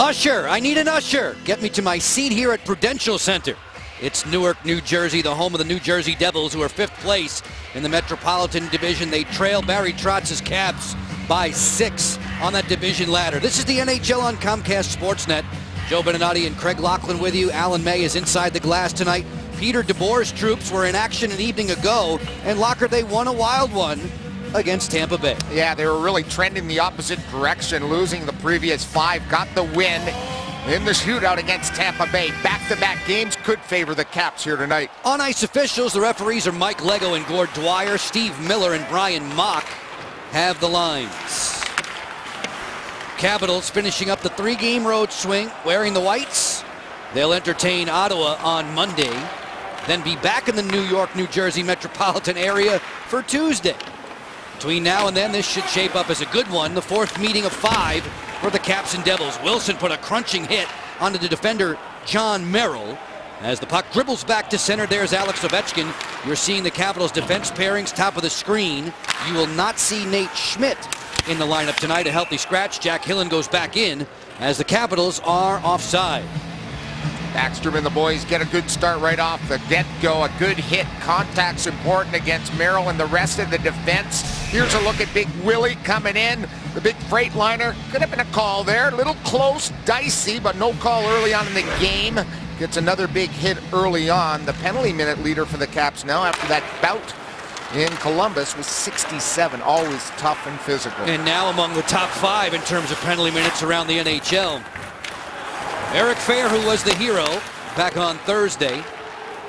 Usher, I need an usher. Get me to my seat here at Prudential Center. It's Newark, New Jersey, the home of the New Jersey Devils, who are 5th place in the Metropolitan Division. They trail Barry Trotz's Caps by 6 on that division ladder. This is the NHL on Comcast Sportsnet. Joe Beninati and Craig Laughlin with you. Alan May is inside the glass tonight. Peter DeBoer's troops were in action an evening ago, and Locker, they won a wild one against Tampa Bay. Yeah, they were really trending the opposite direction, losing the previous 5, got the win in the shootout against Tampa Bay. Back-to-back games could favor the Caps here tonight. On ice officials, the referees are Mike Lego and Gord Dwyer. Steve Miller and Brian Mock have the lines. Capitals finishing up the 3-game road swing, wearing the whites. They'll entertain Ottawa on Monday, then be back in the New York, New Jersey metropolitan area for Tuesday. Between now and then, this should shape up as a good one. The 4th meeting of 5 for the Caps and Devils. Wilson put a crunching hit onto the defender, John Merrill. As the puck dribbles back to center, there's Alex Ovechkin. You're seeing the Capitals defense pairings top of the screen. You will not see Nate Schmidt in the lineup tonight. A healthy scratch. Jack Hillen goes back in as the Capitals are offside. Backstrom and the boys get a good start right off the get-go. A good hit. Contact's important against Merrill and the rest of the defense. Here's a look at Big Willie coming in. The big Freightliner. Could have been a call there. A little close, dicey, but no call early on in the game. Gets another big hit early on. The penalty minute leader for the Caps now after that bout in Columbus was 67. Always tough and physical. And now among the top 5 in terms of penalty minutes around the NHL. Eric Fehr, who was the hero back on Thursday.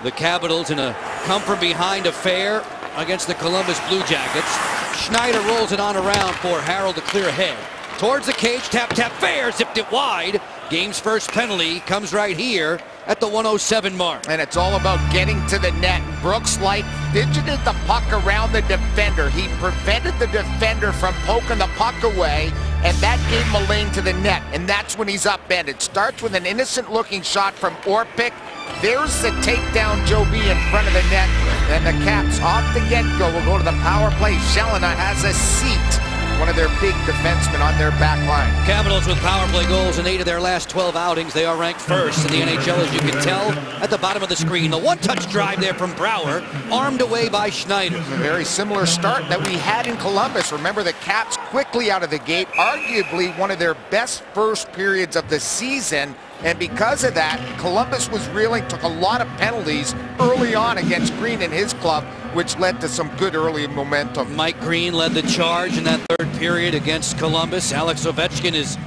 The Capitals in a come from behind affair against the Columbus Blue Jackets. Schneider rolls it on around for Harold to clear ahead. Towards the cage, tap, Fehr zipped it wide. Game's first penalty comes right here at the 107 mark. And it's all about getting to the net. Brooks Light fidgeted the puck around the defender. He prevented the defender from poking the puck away, and that gave him a lane to the net, and that's when he's upended. Starts with an innocent-looking shot from Orpik. There's the takedown, Joe B, in front of the net, and the Caps off the get-go will go to the power play. Shelina has a seat. One of their big defensemen on their back line. Capitals with power play goals in 8 of their last 12 outings. They are ranked first in the NHL, as you can tell at the bottom of the screen. The one-touch drive there from Brouwer, armed away by Schneider. A very similar start that we had in Columbus. Remember, the Caps quickly out of the gate, arguably one of their best first periods of the season. And because of that, Columbus was reeling, took a lot of penalties early on against Green and his club, which led to some good early momentum. Mike Green led the charge in that 3rd period against Columbus. Alex Ovechkin is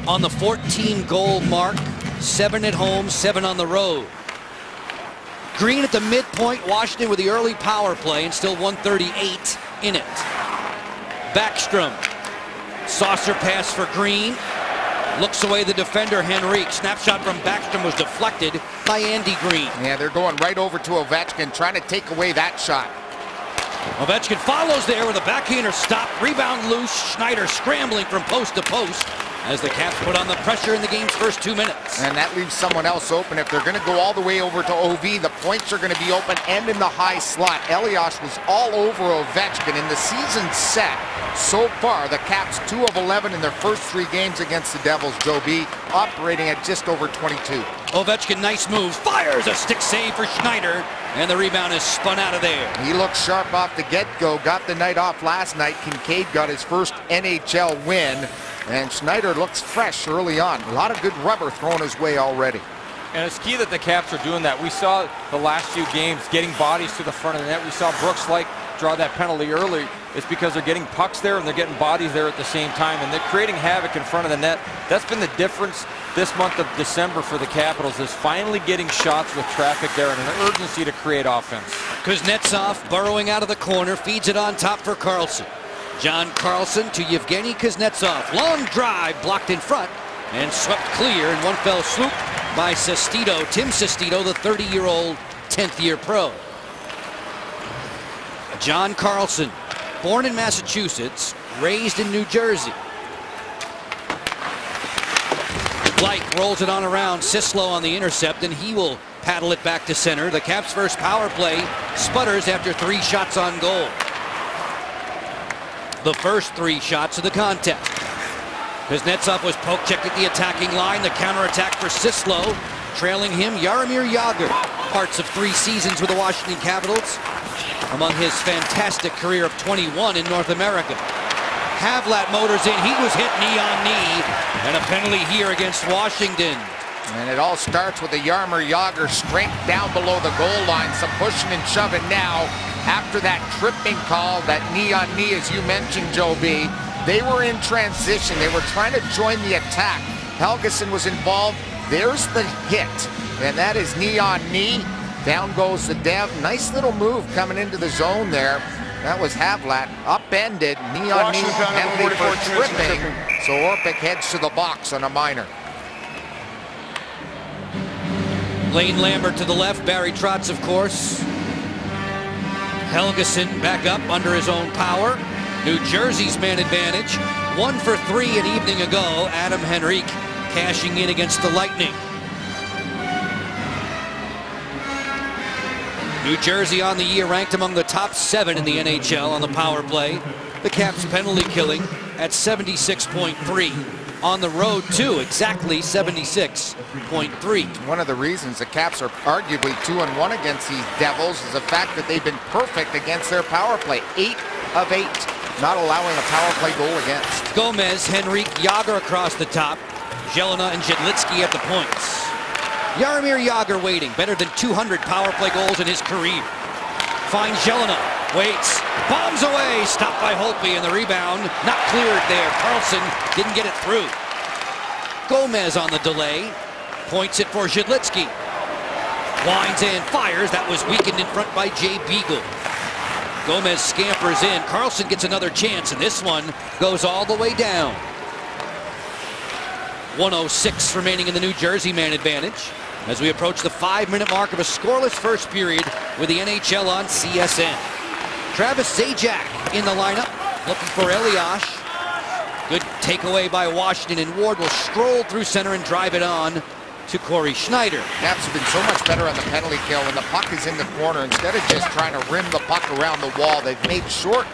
on the 14-goal mark, 7 at home, 7 on the road. Green at the midpoint, Washington with the early power play, and still 138 in it. Backstrom, saucer pass for Green. Looks away the defender, Henrique. Snapshot from Backstrom was deflected by Andy Green. Yeah, they're going right over to Ovechkin, trying to take away that shot. Ovechkin follows there with a backhander stop. Rebound loose. Schneider scrambling from post to post as the Caps put on the pressure in the game's first 2 minutes. And that leaves someone else open. If they're going to go all the way over to OV, the points are going to be open and in the high slot. Elias was all over Ovechkin in the season set. So far, the Caps 2 of 11 in their first 3 games against the Devils. Joe B operating at just over 22. Ovechkin, nice move, fires a stick save for Schneider, and the rebound is spun out of there. He looked sharp off the get-go, got the night off last night. Kincaid got his first NHL win, and Schneider looks fresh early on. A lot of good rubber thrown his way already. And it's key that the Caps are doing that. We saw the last few games getting bodies to the front of the net. We saw Brooks Light draw that penalty early. It's because they're getting pucks there and they're getting bodies there at the same time, and they're creating havoc in front of the net. That's been the difference this month of December for the Capitals, is finally getting shots with traffic there and an urgency to create offense. Kuznetsov burrowing out of the corner, feeds it on top for Carlson. John Carlson to Yevgeny Kuznetsov. Long drive blocked in front and swept clear in one fell swoop by Sestito. Tim Sestito, the 30-year-old 10th-year pro. John Carlson, born in Massachusetts, raised in New Jersey. Light rolls it on around. Sislo on the intercept, and he will paddle it back to center. The Caps' first power play sputters after 3 shots on goal. The first 3 shots of the contest. Kuznetsov was poke-checked at the attacking line. The counterattack for Sislo. Trailing him, Jaromir Jagr. Parts of 3 seasons with the Washington Capitals. Among his fantastic career of 21 in North America. Havlat motors in. He was hit knee on knee. And a penalty here against Washington. And it all starts with the Jaromir Jagr strength down below the goal line. Some pushing and shoving now. After that tripping call, that knee on knee, as you mentioned, Joe B. They were in transition. They were trying to join the attack. Helgeson was involved. There's the hit. And that is knee on knee. Down goes the Dev. Nice little move coming into the zone there. That was Havlat. Upended. Knee on knee. Penalty for tripping. So Orpik heads to the box on a minor. Lane Lambert to the left. Barry Trotz, of course. Helgeson back up under his own power. New Jersey's man advantage. 1 for 3 an evening ago. Adam Henrique cashing in against the Lightning. New Jersey on the year ranked among the top 7 in the NHL on the power play. The Caps penalty killing at 76.3. On the road too, exactly 76.3. One of the reasons the Caps are arguably 2-1 against these Devils is the fact that they've been perfect against their power play. 8 of 8, not allowing a power play goal against. Gomez, Henrique, Jagr across the top. Jelena and Jedlitsky at the points. Jaromir Jagr waiting, better than 200 power play goals in his career. Finds Jelena, waits, bombs away, stopped by Holtby, and the rebound not cleared there. Carlson didn't get it through. Gomez on the delay, points it for Jedlitsky. Winds and fires, that was weakened in front by Jay Beagle. Gomez scampers in, Carlson gets another chance, and this one goes all the way down. 1:06 remaining in the New Jersey man advantage as we approach the 5-minute mark of a scoreless first period with the NHL on CSN. Travis Zajac in the lineup, looking for Elias. Good takeaway by Washington, and Ward will stroll through center and drive it on to Corey Schneider. Caps have been so much better on the penalty kill when the puck is in the corner. Instead of just trying to rim the puck around the wall, they've made short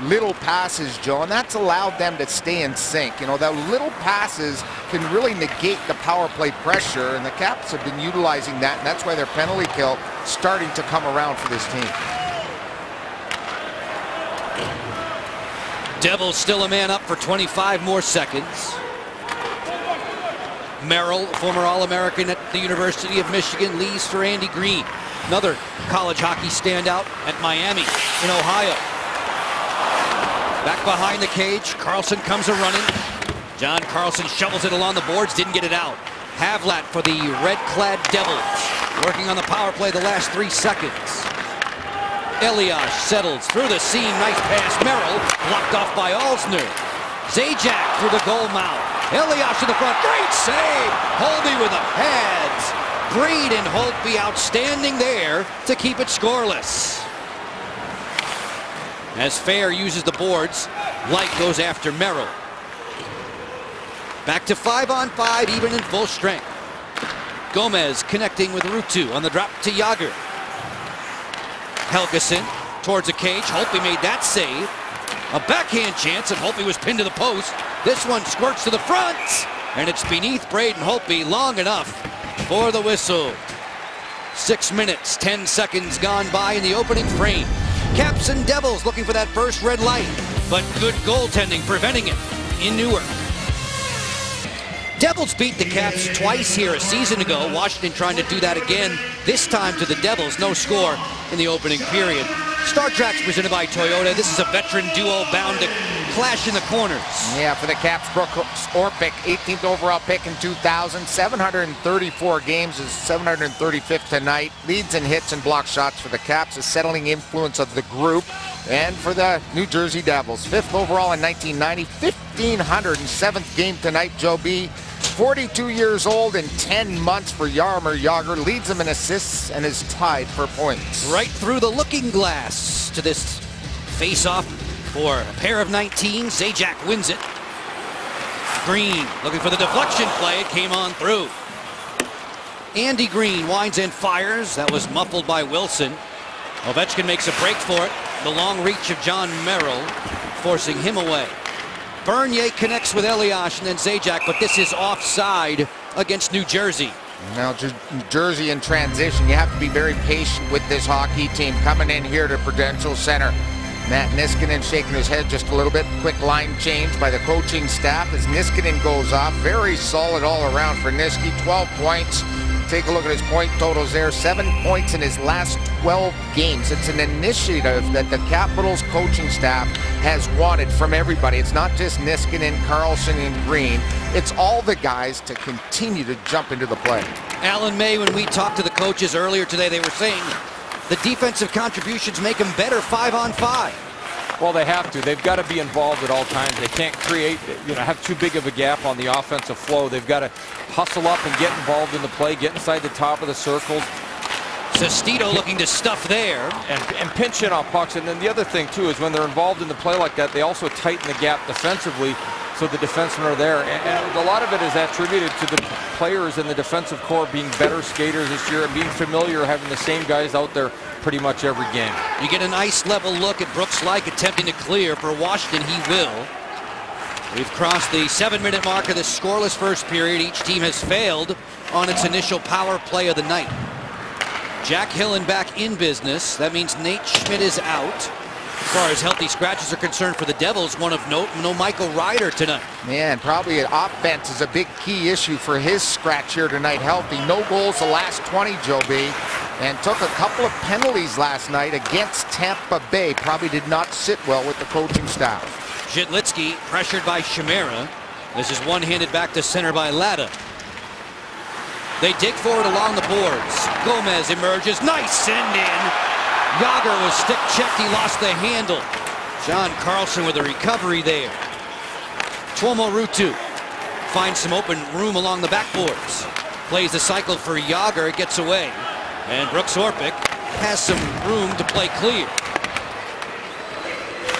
little passes, Joe, and that's allowed them to stay in sync. You know, the little passes can really negate the power play pressure, and the Caps have been utilizing that, and that's why their penalty kill starting to come around for this team. Devils still a man up for 25 more seconds. Merrill, former All-American at the University of Michigan, leads for Andy Green. Another college hockey standout at Miami in Ohio. Back behind the cage, Carlson comes a-running. John Carlson shovels it along the boards, didn't get it out. Havlat for the red-clad Devils, working on the power play the last 3 seconds. Elias settles through the seam, nice pass. Merrill blocked off by Alsner. Zajac through the goal mouth. Elias to the front, great save! Holtby with the pads. Great, and Holtby outstanding there to keep it scoreless. As Fair uses the boards, Light goes after Merrill. Back to 5-on-5, even in full strength. Gomez connecting with Ruutu on the drop to Jagr. Helgeson towards the cage. Holtby made that save. A backhand chance, and Holtby was pinned to the post. This one squirts to the front, and it's beneath Braden Holtby long enough for the whistle. 6 minutes, 10 seconds gone by in the opening frame. Caps and Devils looking for that first red light, but good goaltending preventing it in Newark. Devils beat the Caps twice here a season ago. Washington trying to do that again, this time to the Devils. No score in the opening period. Star Tracks presented by Toyota. This is a veteran duo bound to clash in the corners. Yeah, for the Caps, Brooks Orpik, 18th overall pick in 2000, 734 games, is 735th tonight. Leads in hits and block shots for the Caps, a settling influence of the group. And for the New Jersey Devils, 5th overall in 1990, 1,507th game tonight, Joe B. 42 years old and 10 months for Jaromir Jagr, leads them in assists and is tied for points. Right through the looking glass to this face-off for a pair of 19. Zajac wins it. Green looking for the deflection play. It came on through. Andy Green winds and fires. That was muffled by Wilson. Ovechkin makes a break for it. The long reach of John Merrill forcing him away. Bernier connects with Elias and then Zajac, but this is offside against New Jersey. Now, New Jersey in transition. You have to be very patient with this hockey team coming in here to Prudential Center. Matt Niskanen shaking his head just a little bit. Quick line change by the coaching staff as Niskanen goes off. Very solid all around for Niski. 12 points. Take a look at his point totals there. 7 points in his last 12 games. It's an initiative that the Capitals coaching staff has wanted from everybody. It's not just Niskanen, Carlson, and Green. It's all the guys to continue to jump into the play. Alan May, when we talked to the coaches earlier today, they were saying the defensive contributions make them better 5-on-5. Well, they have to. They've got to be involved at all times. They can't create, have too big of a gap on the offensive flow. They've got to hustle up and get involved in the play, get inside the top of the circles. Sestito looking to stuff there. And pinch in on pucks. And then the other thing, too, is when they're involved in the play like that, they also tighten the gap defensively so the defensemen are there. And a lot of it is attributed to the players in the defensive core being better skaters this year and being familiar, having the same guys out there pretty much every game. You get a nice level look at Brooks Laich attempting to clear for Washington. He will. We've crossed the 7-minute mark of this scoreless first period. Each team has failed on its initial power play of the night. Jack Hillen back in business. That means Nate Schmidt is out. As far as healthy scratches are concerned for the Devils, one of note, no Michael Ryder tonight. Man, probably an offense is a big key issue for his scratch here tonight. Healthy, no goals the last 20, Joe B. And took a couple of penalties last night against Tampa Bay. Probably did not sit well with the coaching staff. Zhitlitsky pressured by Chimera. This is one-handed back to center by Latta. They dig forward along the boards. Gomez emerges. Nice send in. Yager was stick checked. He lost the handle. John Carlson with a recovery there. Tuomo Ruutu finds some open room along the backboards. Plays the cycle for Yager. It gets away. And Brooks Orpik has some room to play clear.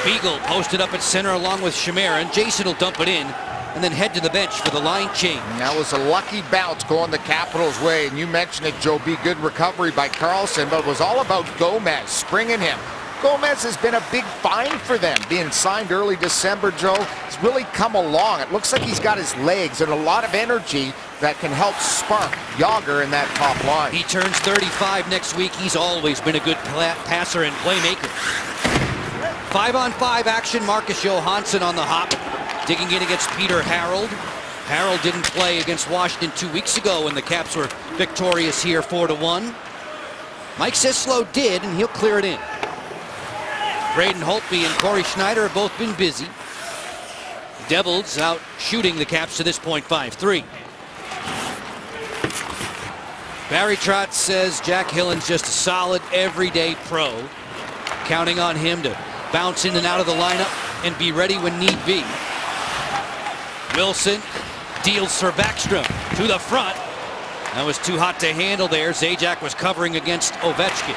Beagle posted up at center along with Chimera, and Jason will dump it in and then head to the bench for the line change. And that was a lucky bounce going the Capitals' way. And you mentioned it, Joe B. Good recovery by Carlson, but it was all about Gomez springing him. Gomez has been a big find for them. Being signed early December, Joe, he's really come along. It looks like he's got his legs and a lot of energy that can help spark Yager in that top line. He turns 35 next week. He's always been a good passer and playmaker. 5-on-5 action. Marcus Johansson on the hop, digging in against Peter Harold. Harold didn't play against Washington 2 weeks ago when the Caps were victorious here 4-1. Mike Sislo did, and he'll clear it in. Braden Holtby and Corey Schneider have both been busy. Devils out shooting the Caps to this point 5-3. Barry Trotz says Jack Hillen's just a solid everyday pro. Counting on him to bounce in and out of the lineup and be ready when need be. Wilson deals for Backstrom to the front. That was too hot to handle there. Zajac was covering against Ovechkin.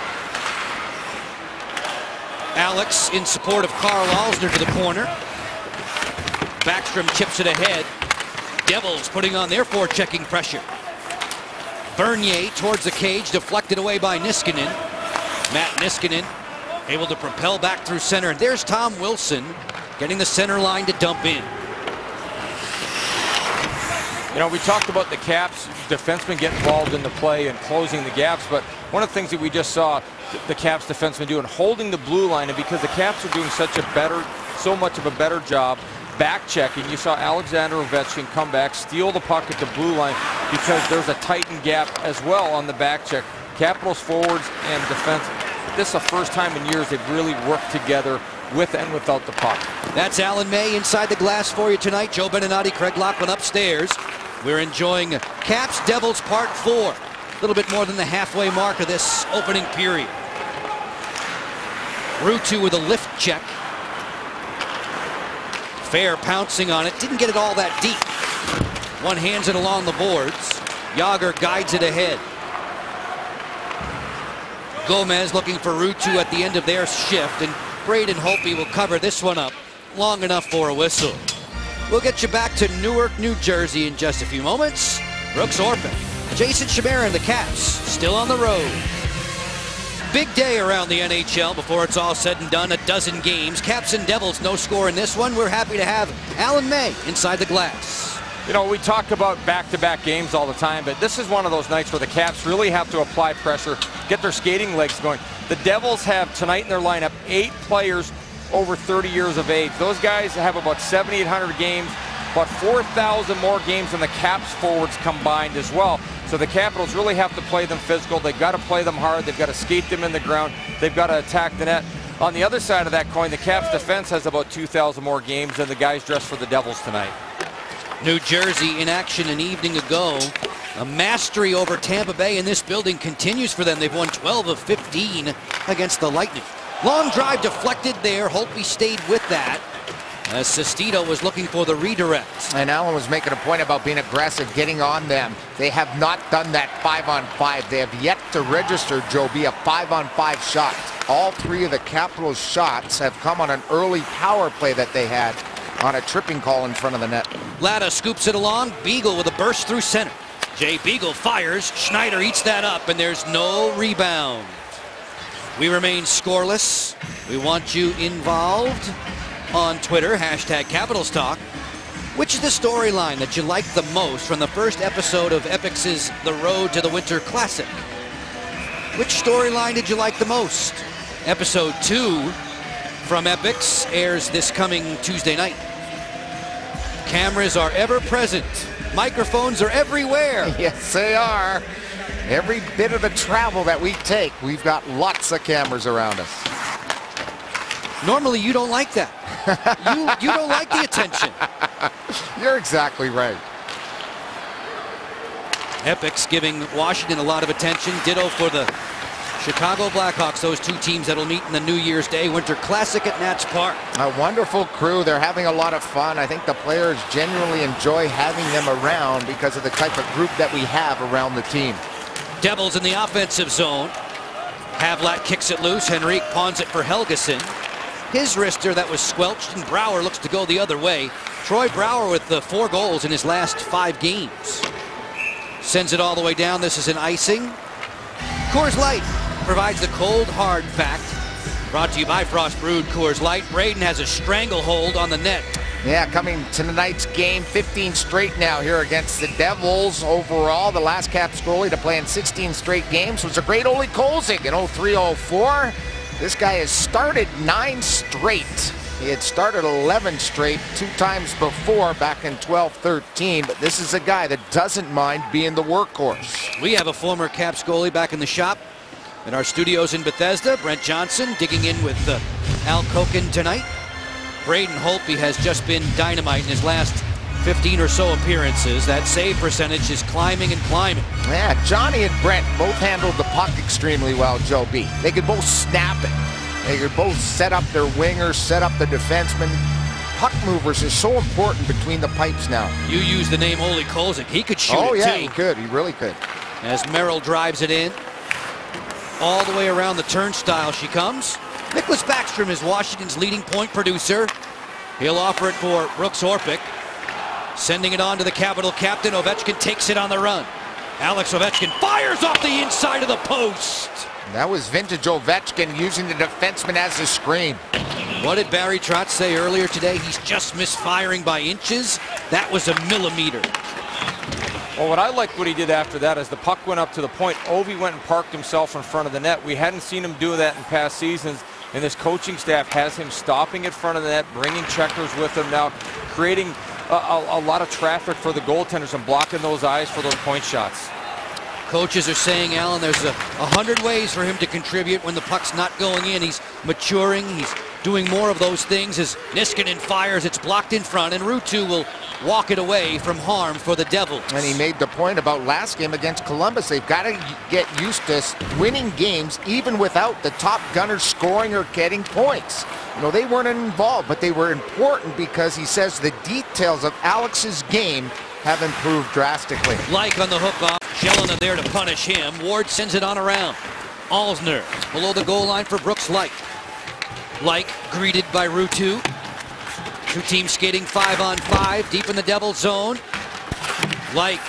Alex in support of Carl Alsner to the corner. Backstrom chips it ahead. Devils putting on their forechecking pressure. Bernier towards the cage, deflected away by Niskanen. Matt Niskanen able to propel back through center. And there's Tom Wilson getting the center line to dump in. You know, we talked about the Caps defensemen getting involved in the play and closing the gaps, but one of the things that we just saw the Caps defensemen doing, holding the blue line, and because the Caps are doing so much of a better job back checking, you saw Alexander Ovechkin come back, steal the puck at the blue line because there's a tightened gap as well on the back check. Capitals forwards and defense, this is the first time in years they've really worked together with and without the puck. That's Alan May inside the glass for you tonight. Joe Beninati, Craig Laughlin upstairs. We're enjoying Caps Devils Part 4. A little bit more than the halfway mark of this opening period. Ruutu with a lift check. Fair pouncing on it. Didn't get it all that deep. One hands it along the boards. Yager guides it ahead. Gomez looking for Ruutu at the end of their shift, and Braden Holtby will cover this one up long enough for a whistle. We'll get you back to Newark, New Jersey in just a few moments. Brooks Orpik, Jason Chimera and the Caps still on the road. Big day around the NHL before it's all said and done. A dozen games. Caps and Devils, no score in this one. We're happy to have Alan May inside the glass. You know, we talk about back-to-back games all the time, but this is one of those nights where the Caps really have to apply pressure, get their skating legs going. The Devils have tonight in their lineup 8 players over 30 years of age. Those guys have about 7,800 games, about 4,000 more games than the Caps forwards combined as well. So the Capitals really have to play them physical. They've got to play them hard. They've got to skate them in the ground. They've got to attack the net. On the other side of that coin, the Caps defense has about 2,000 more games than the guys dressed for the Devils tonight. New Jersey in action an evening ago. A mastery over Tampa Bay in this building continues for them. They've won 12 of 15 against the Lightning. Long drive deflected there. Holtby stayed with that, as Sestito was looking for the redirect. And Allen was making a point about being aggressive, getting on them. They have not done that 5-on-5. They have yet to register, Joby, a 5-on-5 shot. All 3 of the Capitals' shots have come on an early power play that they had on a tripping call in front of the net. Latta scoops it along. Beagle with a burst through center. Jay Beagle fires. Schneider eats that up, and there's no rebound. We remain scoreless. We want you involved on Twitter, #Capitals Talk. Which is the storyline that you liked the most from the first episode of Epix's The Road to the Winter Classic? Which storyline did you like the most? Episode 2 from Epix airs this coming Tuesday night. Cameras are ever present. Microphones are everywhere. Yes, they are. Every bit of the travel that we take, we've got lots of cameras around us. Normally, you don't like that. You don't like the attention. You're exactly right. Epix giving Washington a lot of attention. Ditto for the Chicago Blackhawks, those 2 teams that will meet in the New Year's Day Winter Classic at Nats Park. A wonderful crew. They're having a lot of fun. I think the players genuinely enjoy having them around because of the type of group that we have around the team. Devils in the offensive zone. Havlat kicks it loose. Henrique pawns it for Helgeson. His wrister that was squelched, and Brouwer looks to go the other way. Troy Brouwer with the 4 goals in his last 5 games. Sends it all the way down. This is an icing. Coors Light provides the cold hard fact. Brought to you by Frost Brewed Coors Light. Braden has a stranglehold on the net. Yeah, coming to tonight's game, 15 straight now here against the Devils. Overall, the last Caps goalie to play in 16 straight games was a great Ole Kolzig in 03-04. This guy has started 9 straight. He had started 11 straight 2 times before back in 12-13, but this is a guy that doesn't mind being the workhorse. We have a former Caps goalie back in the shop in our studios in Bethesda. Brent Johnson digging in with Al Koken tonight. Braden Holtby has just been dynamite in his last 15 or so appearances. That save percentage is climbing and climbing. Yeah, Johnny and Brent both handled the puck extremely well, Joe B. They could both snap it. They could both set up their wingers, set up the defensemen. Puck movers is so important between the pipes now. You use the name Ole Kolzig. He could shoot it, oh, yeah, too. he could. He really could. As Merrill drives it in. All the way around the turnstile she comes. Nicholas Backstrom is Washington's leading point producer. He'll offer it for Brooks Orpik. Sending it on to the Capital captain. Ovechkin takes it on the run. Alex Ovechkin fires off the inside of the post. That was vintage Ovechkin using the defenseman as a screen. What did Barry Trotz say earlier today? He's just misfiring by inches. That was a millimeter. Well, what I liked what he did after that is the puck went up to the point. Ovi went and parked himself in front of the net. We hadn't seen him do that in past seasons, and this coaching staff has him stopping in front of the net, bringing checkers with him now, creating a lot of traffic for the goaltenders and blocking those eyes for those point shots. Coaches are saying, Alan, there's 100 ways for him to contribute when the puck's not going in. He's maturing. He's doing more of those things as Niskanen fires. It's blocked in front, and Ruutu will walk it away from harm for the Devils. And he made the point about last game against Columbus. They've got to get used to winning games even without the top gunners scoring or getting points. You know, they weren't involved, but they were important because he says the details of Alex's game have improved drastically. Like on the hook off, Jelena there to punish him. Ward sends it on around. Alsner below the goal line for Brooks Light. Like greeted by Ruutu. 2 teams skating 5-on-5 deep in the Devil zone. Like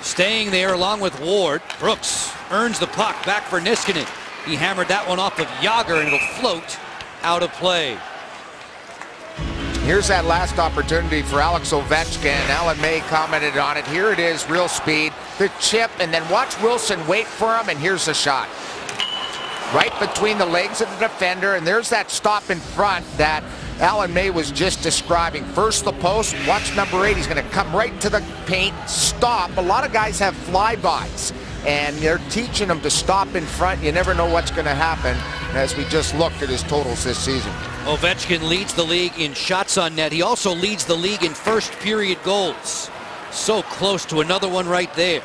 staying there along with Ward. Brooks earns the puck back for Niskanen. He hammered that one off of Yager, and it'll float out of play. Here's that last opportunity for Alex Ovechkin. Alan May commented on it. Here it is, real speed. The chip, and then watch Wilson wait for him, and here's the shot. Right between the legs of the defender, and there's that stop in front that Alan May was just describing. First the post, watch number 8. He's going to come right to the paint, stop. A lot of guys have flybys, and they're teaching them to stop in front. You never know what's going to happen, as we just looked at his totals this season. Ovechkin leads the league in shots on net. He also leads the league in first period goals. So close to another one right there.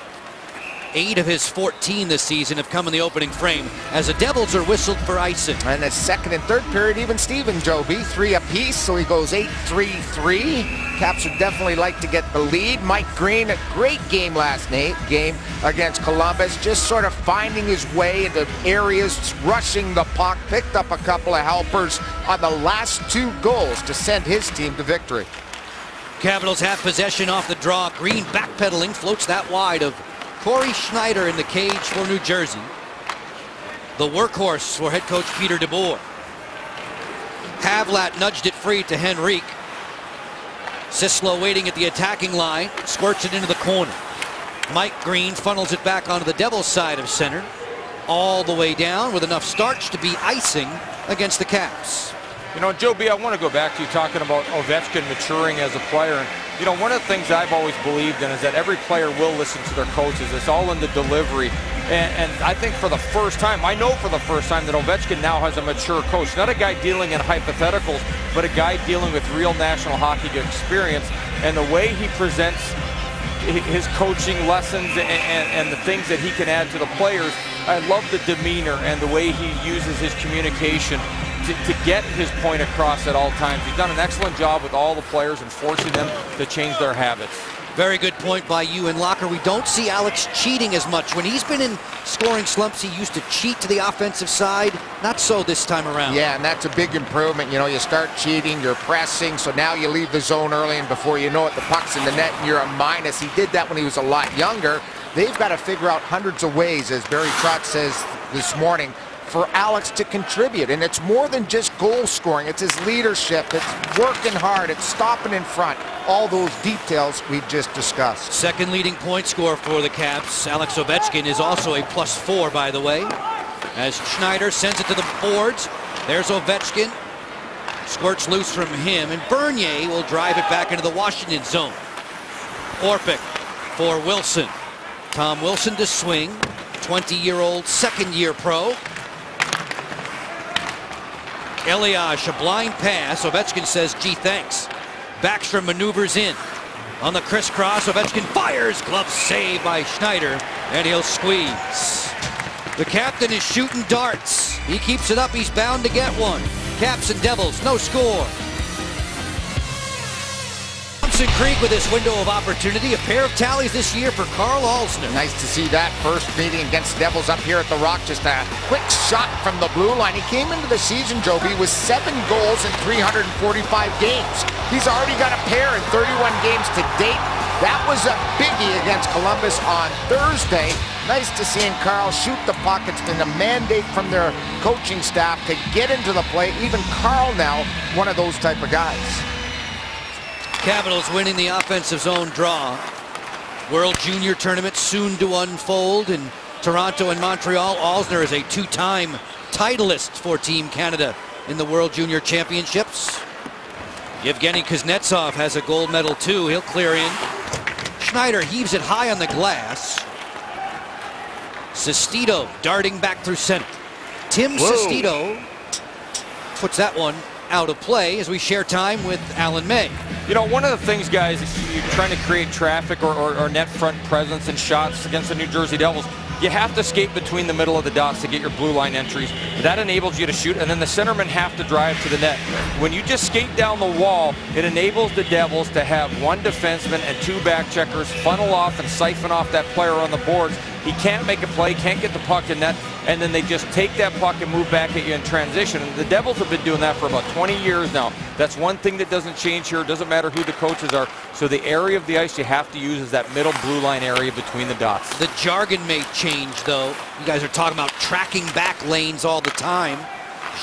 8 of his 14 this season have come in the opening frame as the Devils are whistled for icing. And the second and third period, even Steven Joby, 3 apiece, so he goes 8-3-3. Caps would definitely like to get the lead. Mike Green, a great game last game against Columbus, just sort of finding his way into areas, rushing the puck, picked up a couple of helpers on the last 2 goals to send his team to victory. Capitals have possession off the draw. Green backpedaling, floats that wide of Corey Schneider in the cage for New Jersey. The workhorse for head coach Peter DeBoer. Havlat nudged it free to Henrique. Sislo waiting at the attacking line, squirts it into the corner. Mike Green funnels it back onto the Devils' side of center, all the way down with enough starch to be icing against the Caps. You know, Joe B., I want to go back to you talking about Ovechkin maturing as a player. And, you know, one of the things I've always believed in is that every player will listen to their coaches. It's all in the delivery. And I think for the first time, I know for the first time that Ovechkin now has a mature coach. Not a guy dealing in hypotheticals, but a guy dealing with real National Hockey experience. And the way he presents his coaching lessons and the things that he can add to the players, I love the demeanor and the way he uses his communication to get his point across at all times. He's done an excellent job with all the players and forcing them to change their habits. Very good point by you. In Locker, we don't see Alex cheating as much. When he's been in scoring slumps, he used to cheat to the offensive side. Not so this time around. Yeah, and that's a big improvement. You know, you start cheating, you're pressing, so now you leave the zone early, and before you know it, the puck's in the net and you're a minus. He did that when he was a lot younger. They've got to figure out hundreds of ways, as Barry Trotz says this morning, for Alex to contribute. And it's more than just goal scoring. It's his leadership. It's working hard. It's stopping in front. All those details we just discussed. Second leading point scorer for the Caps, Alex Ovechkin, is also a +4, by the way. As Schneider sends it to the boards, there's Ovechkin. Squirts loose from him, and Bernier will drive it back into the Washington zone. Orpik for Wilson. Tom Wilson to swing. 20-year-old second-year pro. Elias, a blind pass. Ovechkin says, gee, thanks. Backstrom maneuvers in. On the crisscross, Ovechkin fires. Glove save by Schneider, and he'll squeeze. The captain is shooting darts. He keeps it up. He's bound to get one. Caps and Devils, no score. Thompson Creek with this window of opportunity. A pair of tallies this year for Karl Alzner. Nice to see that first meeting against the Devils up here at the Rock. Just a quick shot from the blue line. He came into the season, Joby, with 7 goals in 345 games. He's already got a pair in 31 games to date. That was a biggie against Columbus on Thursday. Nice to see Karl shoot the puck. It's been a mandate from their coaching staff to get into the play. Even Karl now, one of those type of guys. Capitals winning the offensive zone draw. World Junior Tournament soon to unfold in Toronto and Montreal. Alzner is a 2-time titleist for Team Canada in the World Junior Championships. Yevgeny Kuznetsov has a gold medal too. He'll clear in. Schneider heaves it high on the glass. Sestito darting back through center. Tim Sestito puts that one out of play as we share time with Alan May. You know, one of the things, guys, if you're trying to create traffic or net front presence and shots against the New Jersey Devils, you have to skate between the middle of the dots to get your blue line entries. That enables you to shoot, and then the centermen have to drive to the net. When you just skate down the wall, it enables the Devils to have 1 defenseman and 2 back checkers funnel off and siphon off that player on the boards. He can't make a play, can't get the puck in net. and then they just take that puck and move back at you in transition. And the Devils have been doing that for about 20 years now. That's one thing that doesn't change here. It doesn't matter who the coaches are. So the area of the ice you have to use is that middle blue line area between the dots. The jargon may change, though. You guys are talking about tracking back lanes all the time.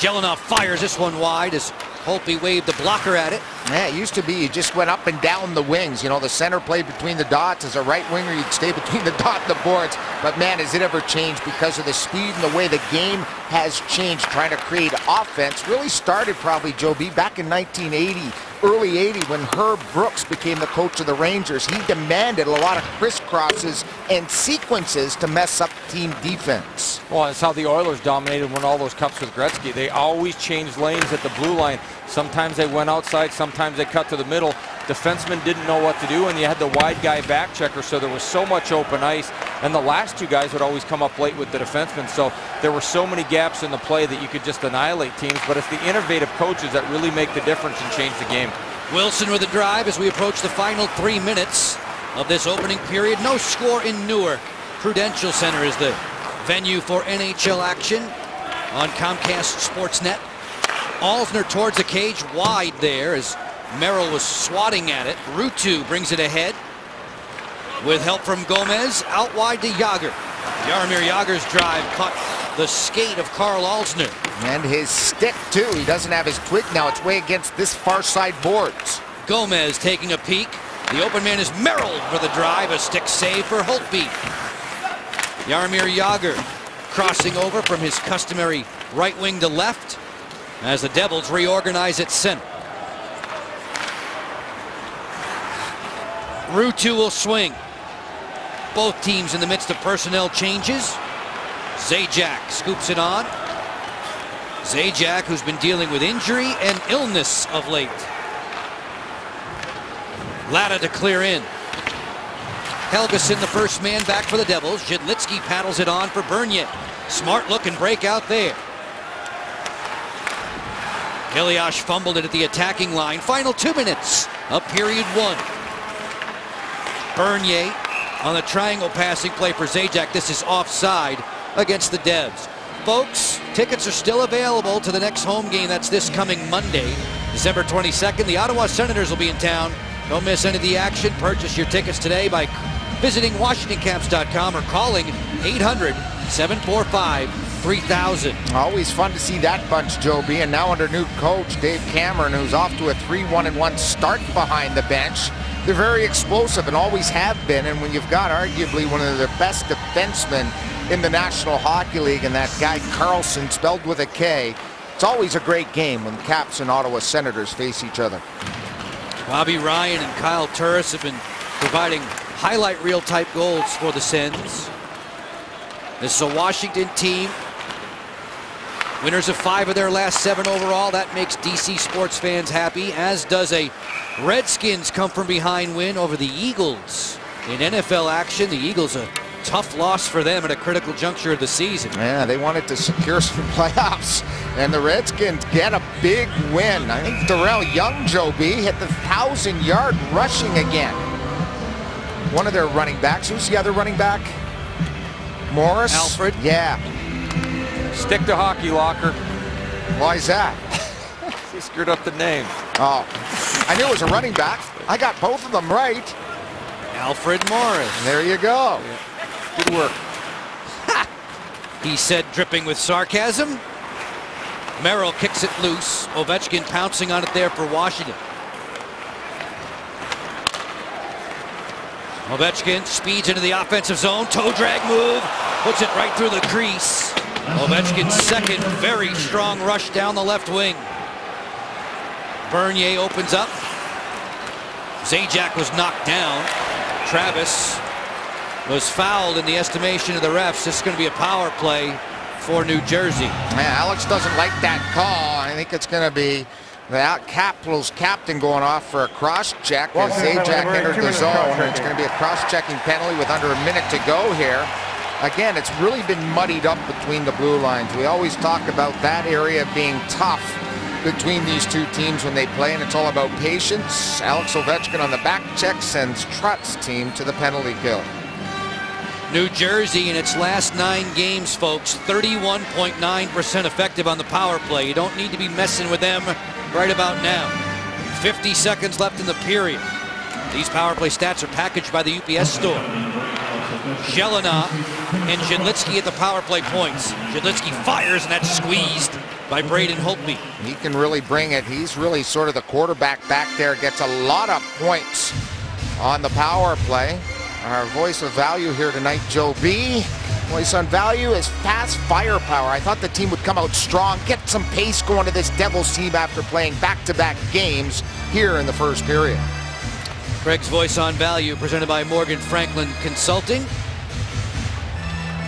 Jelena fires this one wide as Holtby waved the blocker at it. Yeah, it used to be you just went up and down the wings. You know, the center played between the dots. As a right winger, you'd stay between the dot and the boards. But man, has it ever changed because of the speed and the way the game has changed. Trying to create offense really started probably, Joe B, back in 1980, early 80, when Herb Brooks became the coach of the Rangers. He demanded a lot of crisscrosses and sequences to mess up team defense. Well, it's how the Oilers dominated when all those cups with Gretzky. They always changed lanes at the blue line. Sometimes they went outside, sometimes they cut to the middle. Defensemen didn't know what to do, and you had the wide guy back checker, so there was so much open ice. And the last two guys would always come up late with the defensemen, so there were so many gaps in the play that you could just annihilate teams. But it's the innovative coaches that really make the difference and change the game. Wilson with a drive as we approach the final 3 minutes of this opening period. No score in Newark. Prudential Center is the venue for NHL action on Comcast Sportsnet. Alsner towards the cage, wide there as Merrill was swatting at it. Ruutu brings it ahead with help from Gomez. Out wide to Jagr. Jaromir Jagr's drive caught the skate of Karl Alsner. And his stick, too. He doesn't have his twig now. It's way against this far side boards. Gomez taking a peek. The open man is Merrill for the drive. A stick save for Holtby. Jaromir Jagr crossing over from his customary right wing to left as the Devils reorganize at center. Ruutu will swing. Both teams in the midst of personnel changes. Zajac scoops it on. Zajac, who's been dealing with injury and illness of late. Latta to clear in. Helgeson, the first man back for the Devils. Jedlitsky paddles it on for Bernier. Smart look and break out there. Elias fumbled it at the attacking line. Final 2 minutes of period 1. Bernier on the triangle passing play for Zajac. This is offside against the Devs. Folks, tickets are still available to the next home game. That's this coming Monday, December 22nd. The Ottawa Senators will be in town. Don't miss any of the action. Purchase your tickets today by visiting WashingtonCaps.com or calling 800-745-3000. Always fun to see that bunch, Joe B. And now under new coach Dave Cameron, who's off to a 3-1-1 start behind the bench. They're very explosive and always have been. And when you've got arguably one of the best defensemen in the National Hockey League, and that guy Carlson, spelled with a K, it's always a great game when Caps and Ottawa Senators face each other. Bobby Ryan and Kyle Turris have been providing highlight reel type goals for the Sens. This is a Washington team. Winners of 5 of their last 7 overall. That makes DC sports fans happy, as does a Redskins come from behind win over the Eagles. In NFL action, the Eagles a tough loss for them at a critical juncture of the season. Yeah, they wanted to secure some playoffs, and the Redskins get a big win. I think Darrell Young, Joe B, hit the 1,000-yard rushing again. One of their running backs. Who's the other running back? Morris? Alfred. Yeah. Stick to hockey, Locker. Why is that? He screwed up the name. Oh, I knew it was a running back. I got both of them right. Alfred Morris. There you go. Good work. Ha! He said, dripping with sarcasm. Merrill kicks it loose. Ovechkin pouncing on it there for Washington. Ovechkin speeds into the offensive zone. Toe drag move. Puts it right through the crease. Ovechkin's second very strong rush down the left wing. Bernier opens up. Zajac was knocked down. Travis was fouled in the estimation of the refs. This is going to be a power play for New Jersey. Man, Alex doesn't like that call. I think it's going to be the Capitals captain going off for a cross-check as Zajac entered the zone. It's going to be a cross-checking penalty with under a minute to go here. Again, it's really been muddied up between the blue lines. We always talk about that area being tough between these two teams when they play, and it's all about patience. Alex Ovechkin on the back check sends Trott's team to the penalty kill. New Jersey in its last 9 games, folks, 31.9% effective on the power play. You don't need to be messing with them right about now. 50 seconds left in the period. These power play stats are packaged by the UPS store. Jelena and Jedlicki at the power play points. Jedlicki fires, and that's squeezed by Braden Holtby. He can really bring it. He's really sort of the quarterback back there. Gets a lot of points on the power play. Our voice of value here tonight, Joe B. Voice on value is fast firepower. I thought the team would come out strong, get some pace going to this Devils team after playing back-to-back games here in the first period. Craig's voice on value presented by Morgan Franklin Consulting.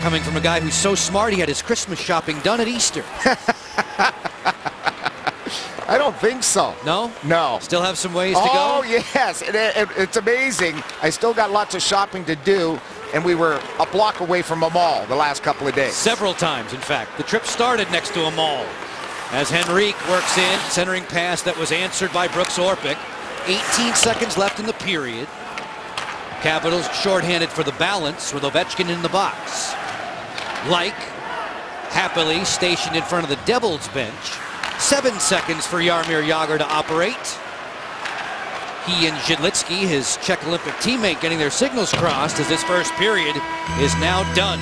Coming from a guy who's so smart he had his Christmas shopping done at Easter. I don't think so. No? No. Still have some ways to go? Oh, yes. It's amazing. I still got lots of shopping to do, and we were a block away from a mall the last couple of days. Several times, in fact. The trip started next to a mall. As Henrique works in, centering pass that was answered by Brooks Orpik. 18 seconds left in the period. Capitals shorthanded for the balance with Ovechkin in the box. Like, happily stationed in front of the Devils bench. 7 seconds for Jaromir Jagr to operate. He and Jedlicki, his Czech Olympic teammate, getting their signals crossed as this first period is now done.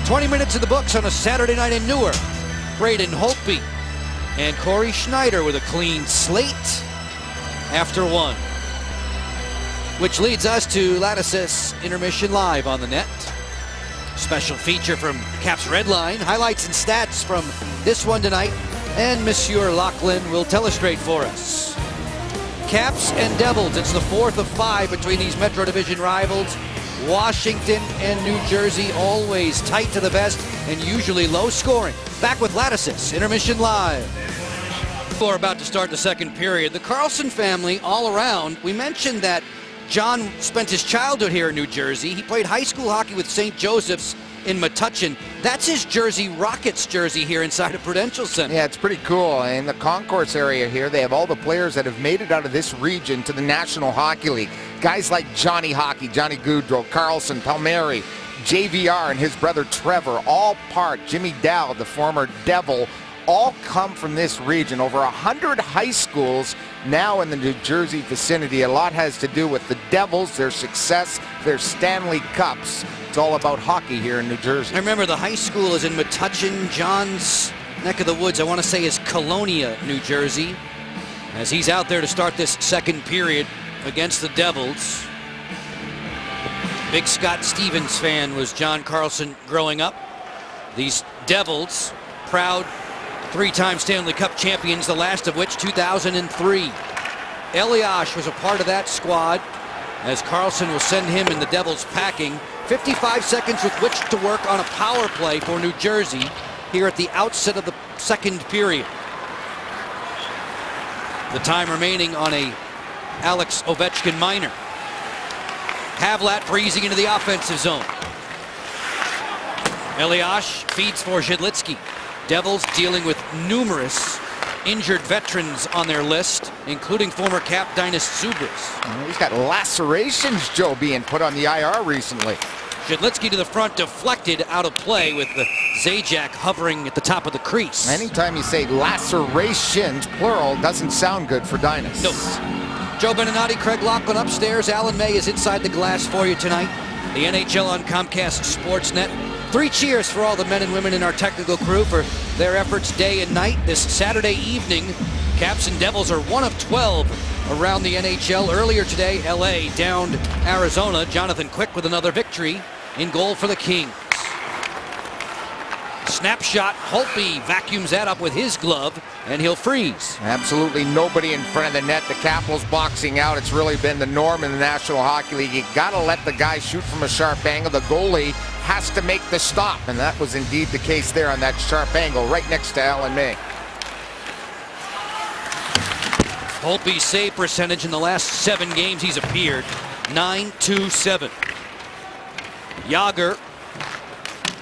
20 minutes in the books on a Saturday night in Newark. Braden Holtby and Corey Schneider with a clean slate after 1. Which leads us to Lattice's Intermission Live on the net. Special feature from Caps Redline. Highlights and stats from this one tonight. And Monsieur Lachlan will telestrate for us. Caps and Devils, it's the 4th of 5 between these Metro Division rivals. Washington and New Jersey always tight to the vest and usually low scoring. Back with Lattice's Intermission Live. We're about to start the second period. The Carlson family all around. We mentioned that John spent his childhood here in New Jersey. He played high school hockey with St. Joseph's in Metuchen. That's his Jersey Rockets jersey here inside of Prudential Center. Yeah, it's pretty cool. In the concourse area here, they have all the players that have made it out of this region to the National Hockey League. Guys like Johnny Hockey, Johnny Gaudreau, Carlson, Palmieri, JVR and his brother Trevor, all part, Jimmy Dowd, the former Devil, all come from this region. Over 100 high schools now in the New Jersey vicinity. A lot has to do with the Devils, their success, their Stanley Cups. It's all about hockey here in New Jersey. I remember the high school is in Metuchen. John's neck of the woods, I want to say, is Colonia, New Jersey, as he's out there to start this second period against the Devils. Big Scott Stevens fan was John Carlson growing up. These Devils, proud 3-time Stanley Cup champions, the last of which 2003. Elias was a part of that squad, as Carlson will send him and the Devils packing. 55 seconds with which to work on a power play for New Jersey here at the outset of the second period. The time remaining on a Alex Ovechkin minor. Havlat breezing into the offensive zone. Elias feeds for Jedlicki. Devils dealing with numerous injured veterans on their list, including former Cap Dinas Zubris. He's got lacerations, Joe, being put on the IR recently. Jedlicki to the front, deflected out of play with the Zajac hovering at the top of the crease. Anytime you say lacerations, plural, doesn't sound good for Dinas. No. Joe Beninati, Craig Lachlan upstairs. Alan May is inside the glass for you tonight. The NHL on Comcast Sportsnet. 3 cheers for all the men and women in our technical crew for their efforts day and night. This Saturday evening, Caps and Devils are 1 of 12 around the NHL. Earlier today, LA downed Arizona. Jonathan Quick with another victory in goal for the Kings. Snapshot, Holtby vacuums that up with his glove, and he'll freeze. Absolutely nobody in front of the net. The Capitals boxing out. It's really been the norm in the National Hockey League. You gotta let the guy shoot from a sharp angle. The goalie has to make the stop, and that was indeed the case there on that sharp angle right next to Alan May. Holtby's save percentage in the last 7 games he's appeared, .927. Jagr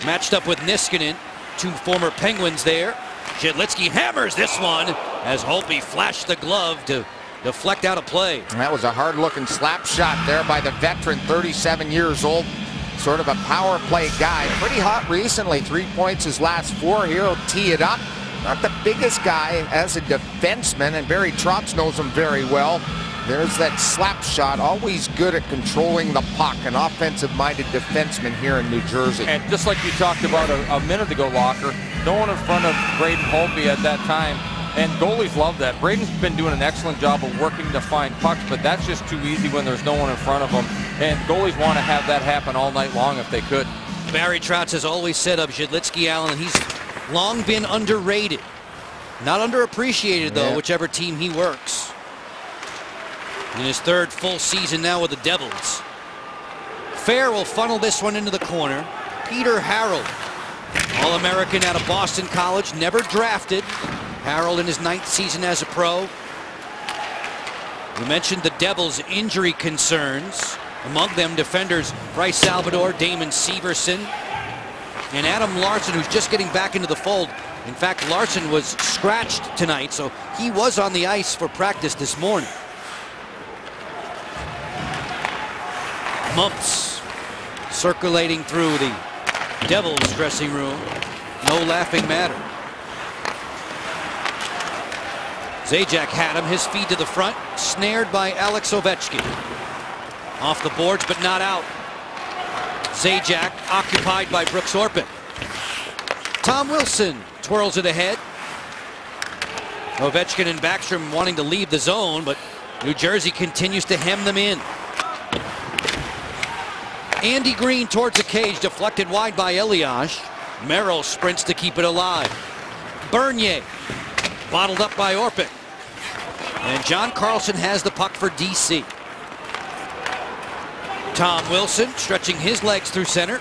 matched up with Niskanen, 2 former Penguins there. Jedlicki hammers this one as Holtby flashed the glove to deflect out a play. And that was a hard-looking slap shot there by the veteran, 37 years old. sort of a power play guy. Pretty hot recently, 3 points his last 4 here. He'll tee it up. Not the biggest guy as a defenseman, and Barry Trotz knows him very well. There's that slap shot, always good at controlling the puck. An offensive-minded defenseman here in New Jersey. And just like you talked about a minute ago, Locker, no one in front of Braden Holtby at that time. And goalies love that. Braden's been doing an excellent job of working to find pucks, but that's just too easy when there's no one in front of them. And goalies want to have that happen all night long if they could. Barry Trotz has always said of Zhidlitsky, Allen, and he's long been underrated. Not underappreciated, though, whichever team he works. In his 3rd full season now with the Devils. Fair will funnel this one into the corner. Peter Harold, All-American out of Boston College, never drafted. Harold in his 9th season as a pro. We mentioned the Devils' injury concerns. Among them, defenders Bryce Salvador, Damon Severson, and Adam Larson, who's just getting back into the fold. In fact, Larson was scratched tonight, so he was on the ice for practice this morning. Mumps circulating through the Devils dressing room. No laughing matter. Zajac had him, his feed to the front, snared by Alex Ovechkin. Off the boards, but not out. Zajac occupied by Brooks Orpik. Tom Wilson twirls it ahead. Ovechkin and Backstrom wanting to leave the zone, but New Jersey continues to hem them in. Andy Green towards the cage, deflected wide by Elias. Merrill sprints to keep it alive. Bernier bottled up by Orpik. And John Carlson has the puck for DC. Tom Wilson stretching his legs through center.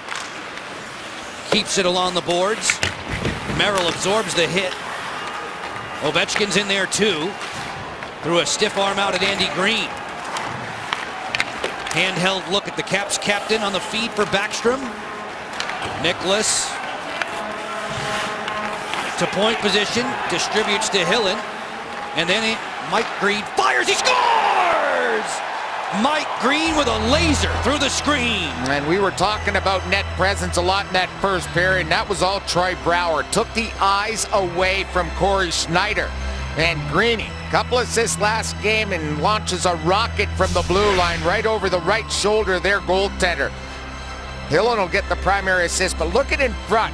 Keeps it along the boards. Merrill absorbs the hit. Ovechkin's in there too. Threw a stiff arm out at Andy Green. Handheld look at the Caps captain on the feed for Backstrom. Nicholas to point position, distributes to Hillen, and then Mike Green fires, he scores! Mike Green with a laser through the screen. And we were talking about net presence a lot in that first period, and that was all Troy Brouwer. Took the eyes away from Corey Schneider. And Greeny, couple assists last game, and launches a rocket from the blue line right over the right shoulder of their goaltender. Hillen will get the primary assist, but look at in front.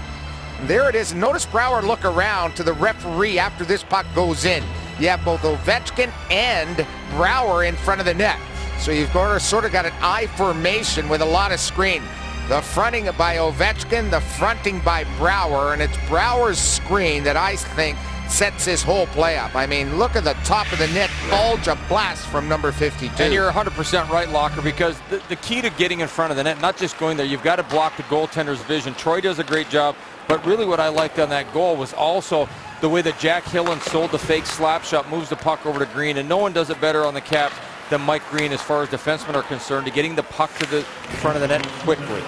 There it is. Notice Brouwer look around to the referee after this puck goes in. You have both Ovechkin and Brouwer in front of the net. So you've sort of got an I formation with a lot of screen. The fronting by Ovechkin, the fronting by Brouwer, and it's Brouwer's screen that I think sets this whole play up. I mean, look at the top of the net, bulge a blast from number 52. And you're 100% right, Locker, because the key to getting in front of the net, not just going there, you've got to block the goaltender's vision. Troy does a great job, but really what I liked on that goal was also the way that Jack Hillen sold the fake slap shot, moves the puck over to Green, and no one does it better on the Caps than Mike Green as far as defensemen are concerned, to getting the puck to the front of the net quickly.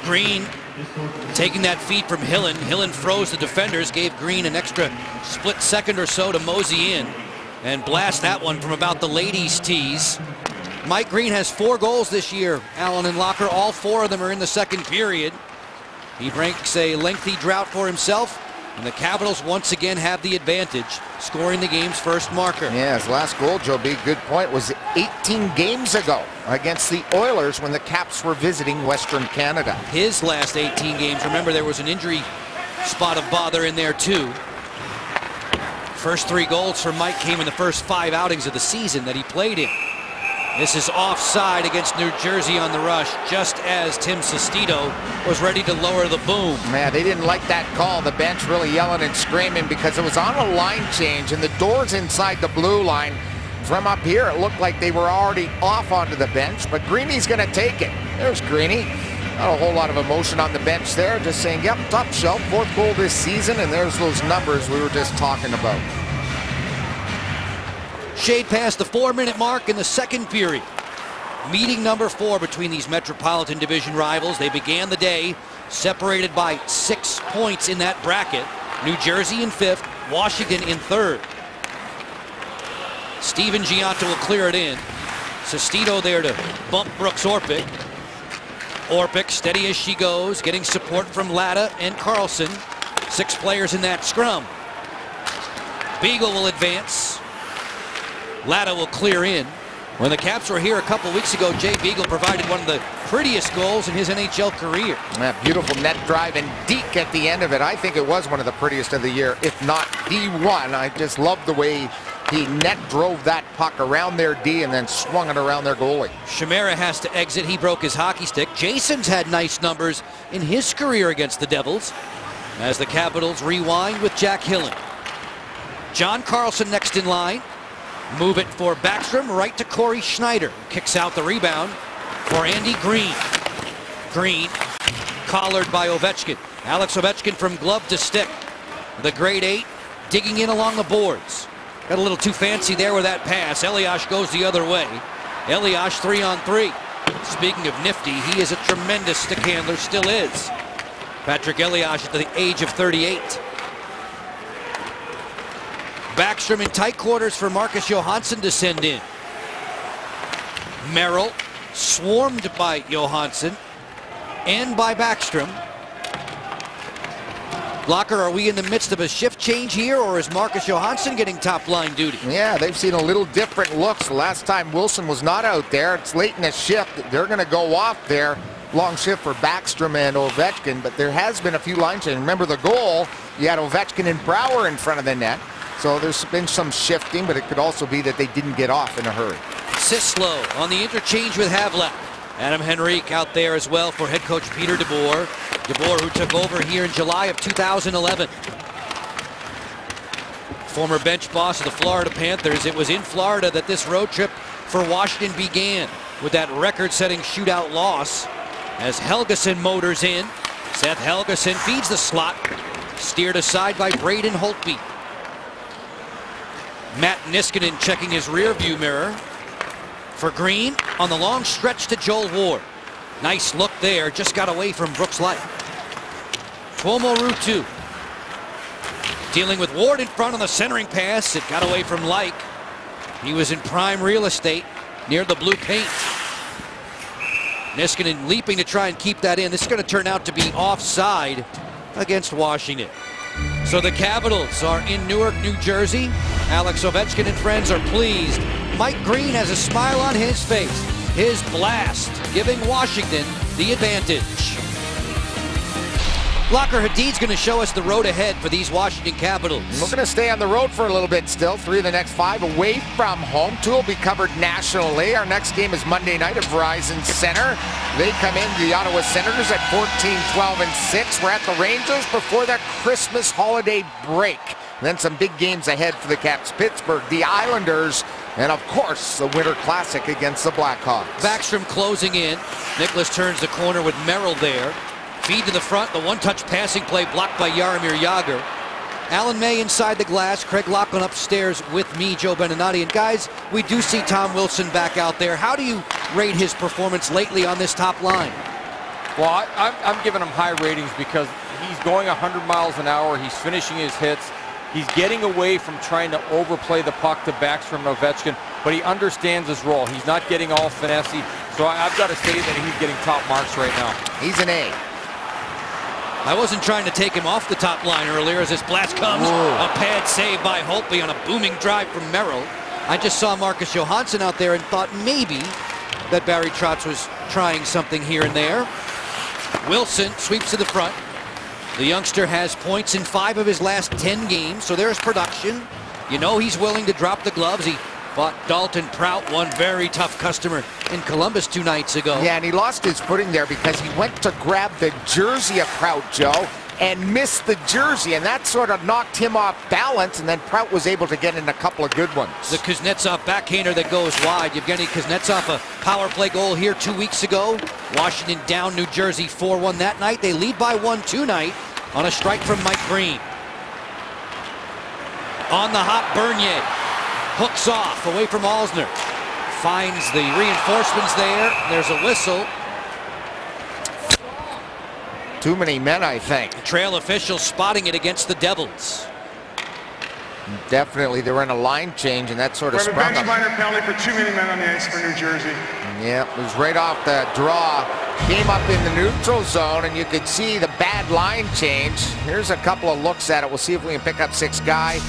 Green taking that feed from Hillen. Hillen froze the defenders, gave Green an extra split second or so to mosey in and blast that one from about the ladies' tees. Mike Green has 4 goals this year, Allen and Locker. All 4 of them are in the second period. He breaks a lengthy drought for himself, and the Capitals once again have the advantage, scoring the game's first marker. Yeah, his last goal, Joe B, good point, was 18 games ago against the Oilers when the Caps were visiting Western Canada. His last 18 games, remember there was an injury spot of bother in there too. First 3 goals for Mike came in the first 5 outings of the season that he played in. This is offside against New Jersey on the rush, just as Tim Sestito was ready to lower the boom. Man, they didn't like that call. The bench really yelling and screaming because it was on a line change, and the doors inside the blue line. From up here, it looked like they were already off onto the bench, but Greeny's going to take it. There's Greeny. Not a whole lot of emotion on the bench there, just saying, yep, top shelf, 4th goal this season, and there's those numbers we were just talking about. Shade past the 4-minute mark in the second period. Meeting number 4 between these Metropolitan Division rivals. They began the day separated by 6 points in that bracket. New Jersey in 5th, Washington in 3rd. Steven Giotto will clear it in. Sestito there to bump Brooks Orpik. Orpik, steady as she goes, getting support from Latta and Carlson. 6 players in that scrum. Beagle will advance. Latta will clear in. When the Caps were here a couple weeks ago, Jay Beagle provided one of the prettiest goals in his NHL career. That beautiful net drive and deke at the end of it. I think it was one of the prettiest of the year, if not the one. I just love the way he net drove that puck around their D and then swung it around their goalie. Chimera has to exit. He broke his hockey stick. Jason's had nice numbers in his career against the Devils as the Capitals rewind with Jack Hillen. John Carlson next in line. Move it for Backstrom, right to Corey Schneider. Kicks out the rebound for Andy Green. Green collared by Ovechkin. Alex Ovechkin from glove to stick. The grade 8 digging in along the boards. Got a little too fancy there with that pass. Elias goes the other way. Elias 3-on-3. Speaking of nifty, he is a tremendous stick handler, still is. Patrick Elias at the age of 38. Backstrom in tight quarters for Marcus Johansson to send in. Merrill swarmed by Johansson and by Backstrom. Locker, are we in the midst of a shift change here, or is Marcus Johansson getting top line duty? Yeah, they've seen a little different looks. Last time Wilson was not out there. It's late in the shift. They're going to go off there. Long shift for Backstrom and Ovechkin, but there has been a few line changes. Remember the goal, you had Ovechkin and Brouwer in front of the net. So there's been some shifting, but it could also be that they didn't get off in a hurry. Sislo on the interchange with Havlat. Adam Henrique out there as well for head coach Peter DeBoer. DeBoer, who took over here in July of 2011. Former bench boss of the Florida Panthers. It was in Florida that this road trip for Washington began with that record-setting shootout loss as Helgeson motors in. Seth Helgeson feeds the slot. Steered aside by Braden Holtby. Matt Niskanen checking his rear view mirror for Green on the long stretch to Joel Ward. Nice look there, just got away from Brooks Light. Tuomo Ruutu dealing with Ward in front on the centering pass. It got away from Like. He was in prime real estate near the blue paint. Niskanen leaping to try and keep that in. This is going to turn out to be offside against Washington. So the Capitals are in Newark, New Jersey. Alex Ovechkin and friends are pleased. Mike Green has a smile on his face. His blast giving Washington the advantage. Locker, Hadid's going to show us the road ahead for these Washington Capitals. We're going to stay on the road for a little bit still. 3 of the next 5 away from home. 2 will be covered nationally. Our next game is Monday night at Verizon Center. They come in, the Ottawa Senators, at 14-12-6. We're at the Rangers before that Christmas holiday break. And then some big games ahead for the Caps. Pittsburgh, the Islanders, and of course the Winter Classic against the Blackhawks. Backstrom closing in. Nicholas turns the corner with Merrill there. Feed to the front, the one-touch passing play blocked by Jaromir Jagr. Alan May inside the glass, Craig Laughlin upstairs with me, Joe Beninati. And guys, we do see Tom Wilson back out there. How do you rate his performance lately on this top line? Well, I'm giving him high ratings because he's going 100 miles an hour. He's finishing his hits. He's getting away from trying to overplay the puck to Backstrom and Ovechkin, but he understands his role. He's not getting all finessey. So I've got to say that he's getting top marks right now. He's an A. I wasn't trying to take him off the top line earlier as this blast comes. Whoa. A pad save by Holtby on a booming drive from Merrill. I just saw Marcus Johansson out there and thought maybe that Barry Trotz was trying something here and there. Wilson sweeps to the front. The youngster has points in 5 of his last 10 games, so there's production. You know he's willing to drop the gloves. He fought Dalton Prout, one very tough customer in Columbus 2 nights ago. Yeah, and he lost his footing there because he went to grab the jersey of Prout, Joe, and missed the jersey, and that sort of knocked him off balance, and then Prout was able to get in a couple of good ones. The Kuznetsov backhander that goes wide. Yevgeny Kuznetsov, a power play goal here 2 weeks ago. Washington down New Jersey 4-1 that night. They lead by 1 tonight on a strike from Mike Green. On the hop, Bernier hooks off away from Alzner. Finds the reinforcements there. There's a whistle. Too many men, I think. Trail official spotting it against the Devils. Definitely, they were in a line change, and that sort of sprung them. Bench minor penalty for too many men on the ice for New Jersey. Yeah, it was right off the draw. Came up in the neutral zone, and you could see the bad line change. Here's a couple of looks at it. We'll see if we can pick up 6 guy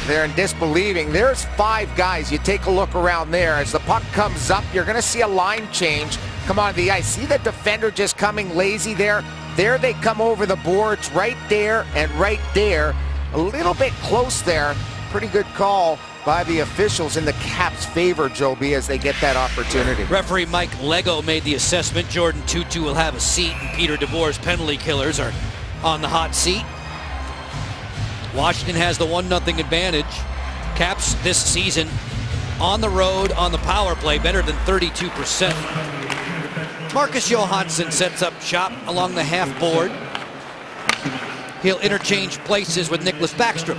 there in disbelieving. There's 5 guys. You take a look around there. As the puck comes up, you're going to see a line change come on the ice. See the defender just coming lazy there? There they come over the boards, right there and right there. A little bit close there. Pretty good call by the officials in the Caps' favor, Joe B, as they get that opportunity. Referee Mike Lego made the assessment. Jordan Tootoo will have a seat, and Peter DeBoer's penalty killers are on the hot seat. Washington has the 1-0 advantage. Caps this season on the road on the power play, better than 32%. Marcus Johansson sets up shop along the half board. He'll interchange places with Nicklas Backstrom.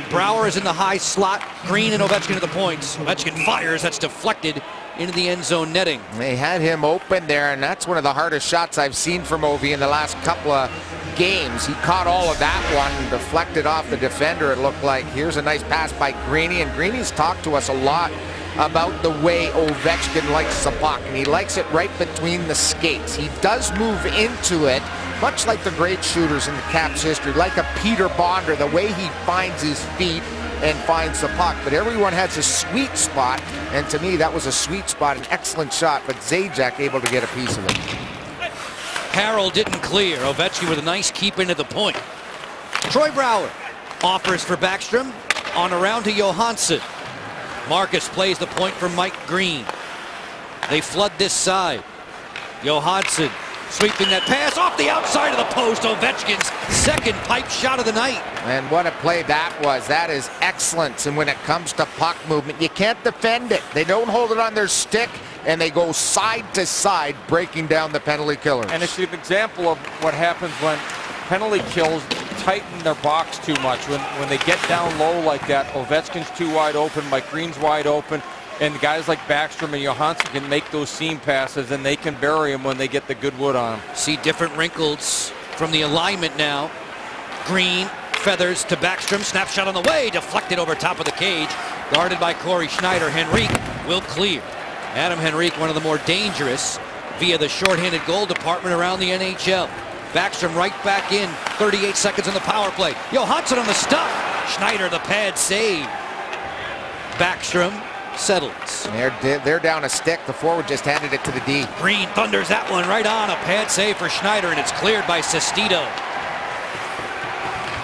Brouwer is in the high slot. Green and Ovechkin to the points. Ovechkin fires. That's deflected into the end zone netting. They had him open there, and that's one of the hardest shots I've seen from Ovi in the last couple of games. He caught all of that one and deflected off the defender, it looked like. Here's a nice pass by Greeny, and Greeny's talked to us a lot about the way Ovechkin likes the puck, and he likes it right between the skates. He does move into it, much like the great shooters in the Caps history, like a Peter Bonder, the way he finds his feet and finds the puck. But everyone has a sweet spot, and to me that was a sweet spot, an excellent shot, but Zajac able to get a piece of it. Harrell didn't clear. Ovechkin with a nice keep into the point. Troy Brouwer offers for Backstrom, on around to Johansson. Marcus plays the point for Mike Green. They flood this side. Johansson sweeping that pass off the outside of the post. Ovechkin's second pipe shot of the night. And what a play that was. That is excellence. And when it comes to puck movement, you can't defend it. They don't hold it on their stick, and they go side to side, breaking down the penalty killers. And it's an example of what happens when penalty kills tighten their box too much. When they get down low like that, Ovechkin's too wide open, Mike Green's wide open, and guys like Backstrom and Johansson can make those seam passes, and they can bury them when they get the good wood on them. See different wrinkles from the alignment now. Green feathers to Backstrom, snapshot on the way, deflected over top of the cage, guarded by Corey Schneider. Henrique will clear. Adam Henrique, one of the more dangerous via the shorthanded goal department around the NHL. Backstrom right back in, 38 seconds on the power play. Johansson on the stop. Schneider, the pad save. Backstrom settles. They're down a stick. The forward just handed it to the D. Green thunders that one right on. A pad save for Schneider, and it's cleared by Sestito.